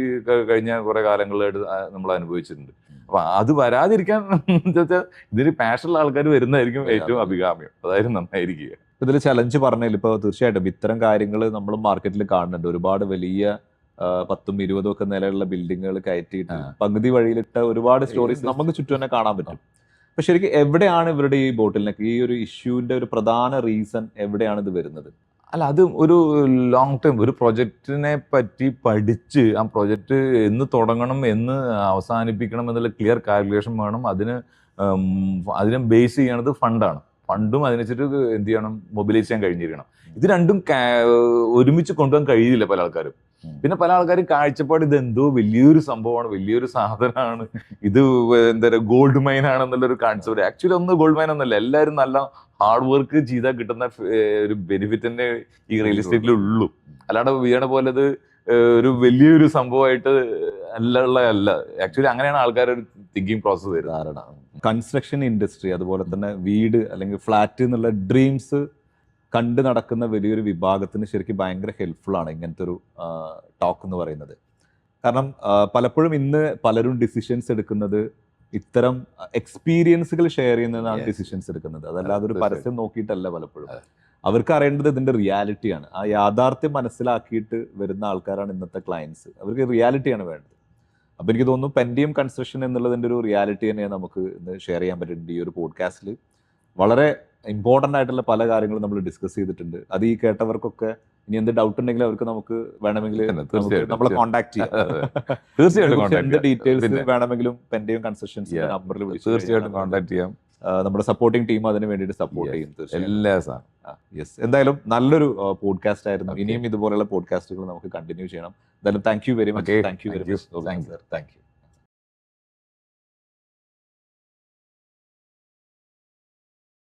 കഴിഞ്ഞ കുറെ കാലങ്ങളായിട്ട് നമ്മൾ അനുഭവിച്ചിട്ടുണ്ട്. അപ്പൊ അത് വരാതിരിക്കാൻ ഇതിന് പാഷനുള്ള ആൾക്കാർ വരുന്നതായിരിക്കും ഏറ്റവും അഭികാമ്യം. അതായത് നന്നായിരിക്കുക. ഇതിൽ ചലഞ്ച് പറഞ്ഞാൽ ഇപ്പൊ തീർച്ചയായിട്ടും ഇത്തരം കാര്യങ്ങൾ നമ്മൾ മാർക്കറ്റിൽ കാണുന്നുണ്ട്. ഒരുപാട് വലിയ 10ഉം 20ഉം ഒക്കെ നിലയുള്ള ബിൽഡിങ്ങുകൾ കയറ്റിയിട്ട് പകുതി വഴിയിലിട്ട ഒരുപാട് സ്റ്റോറീസ് നമുക്ക് ചുറ്റും തന്നെ കാണാൻ പറ്റും. അപ്പൊ ശരിക്കും എവിടെയാണ് ഇവരുടെ ഈ ബോട്ടിൽനെക്ക്, ഈ ഒരു ഇഷ്യൂവിന്റെ ഒരു പ്രധാന റീസൺ എവിടെയാണ് ഇത് വരുന്നത്? അല്ല, അത് ഒരു ലോങ് ടൈം ഒരു പ്രൊജക്റ്റിനെ പറ്റി പഠിച്ച് ആ പ്രൊജക്റ്റ് എന്ന് തുടങ്ങണം, എന്ന് അവസാനിപ്പിക്കണം എന്നുള്ള ക്ലിയർ കാൽക്കുലേഷൻ വേണം. അതിനെ ബേസ് ചെയ്യണത് ഫണ്ടും അതിനനുസരിച്ച് എന്ത് ചെയ്യണം, മൊബിലൈസ് ചെയ്യാൻ കഴിഞ്ഞിരിക്കണം. ഇത് രണ്ടും ഒരുമിച്ച് കൊണ്ടുപോകാൻ കഴിയില്ല പല ആൾക്കാരും. പിന്നെ പല ആൾക്കാരും കാഴ്ചപ്പാട് ഇത് എന്തോ വലിയൊരു സംഭവമാണ്, വലിയൊരു സാധനമാണ്, ഇത് എന്താ പറയുക ഗോൾഡ് മൈൻ ആണെന്നുള്ളൊരു കോൺസെപ്റ്റ്. ആക്ച്വലി ഒന്നും ഗോൾഡ് മൈൻ ഒന്നല്ല. എല്ലാവരും നല്ല ഹാർഡ് വർക്ക് ചെയ്താൽ കിട്ടുന്ന ഒരു ബെനിഫിറ്റ് തന്നെ ഈ റിയൽ എസ്റ്റേറ്റിൽ ഉള്ളൂ. അല്ലാണ്ട് വീണ പോലെ അത് ഒരു വലിയൊരു സംഭവമായിട്ട് അല്ല. ആക്ച്വലി അങ്ങനെയാണ് ആൾക്കാരുടെ ഒരു തിങ്കിങ് പ്രോസസ്സ് വരുന്നത്. കൺസ്ട്രക്ഷൻ ഇൻഡസ്ട്രി, അതുപോലെ തന്നെ വീട് അല്ലെങ്കിൽ ഫ്ലാറ്റ് എന്നുള്ള ഡ്രീംസ് കണ്ടു നടക്കുന്ന വലിയൊരു വിഭാഗത്തിന് ശരിക്കും ഭയങ്കര ഹെൽപ്ഫുൾ ആണ് ഇങ്ങനത്തെ ഒരു ടോക്ക് എന്ന് പറയുന്നത്. കാരണം പലപ്പോഴും ഇന്ന് പലരും ഡിസിഷൻസ് എടുക്കുന്നത് ഇത്തരം എക്സ്പീരിയൻസുകൾ ഷെയർ ചെയ്യുന്നതാണ് ഡിസിഷൻസ് എടുക്കുന്നത്. അതല്ലാതെ ഒരു പരസ്യം നോക്കിയിട്ടല്ല. പലപ്പോഴും അവർക്ക് അറിയേണ്ടത് ഇതിന്റെ റിയാലിറ്റിയാണ്. ആ യാഥാർത്ഥ്യം മനസ്സിലാക്കിയിട്ട് വരുന്ന ആൾക്കാരാണ് ഇന്നത്തെ ക്ലയൻസ്. അവർക്ക് റിയാലിറ്റിയാണ് വേണ്ടത്. അപ്പൊ എനിക്ക് തോന്നുന്നു പെൻഡിയം കൺസ്ട്രക്ഷൻ എന്നുള്ളതിന്റെ ഒരു റിയാലിറ്റി തന്നെയാണ് നമുക്ക് ഇന്ന് ഷെയർ ചെയ്യാൻ പറ്റുന്നുണ്ട് ഈ ഒരു പോഡ്കാസ്റ്റിൽ. വളരെ ഇമ്പോർട്ടൻ്റ് ആയിട്ടുള്ള പല കാര്യങ്ങളും നമ്മൾ ഡിസ്കസ് ചെയ്തിട്ടുണ്ട്. അത് ഈ കേട്ടവർക്കൊക്കെ ഇനി എന്ത് ഡൗട്ട് ഉണ്ടെങ്കിൽ അവർക്ക് നമുക്ക് വേണമെങ്കിൽ നമ്മളെ കോൺടാക്ട് ചെയ്യാം. തീർച്ചയായിട്ടും ഡീറ്റെയിൽസ് വേണമെങ്കിലും പെൻഡിയം കൺസ്ട്രക്ഷൻസ് നമ്പറിൽ തീർച്ചയായിട്ടും കോൺടാക്ട് ചെയ്യാം. നമ്മുടെ സപ്പോർട്ടിംഗ് ടീം അതിന് വേണ്ടിയിട്ട് സപ്പോർട്ട് ചെയ്യും. യെസ്, എന്തായാലും നല്ലൊരു പോഡ്കാസ്റ്റ് ആയിരുന്നു. ഇനിയും ഇതുപോലെയുള്ള പോഡ്കാസ്റ്റുകൾ നമുക്ക് കണ്ടിന്യൂ ചെയ്യണം. എന്തായാലും thank you very much. Thank you very much.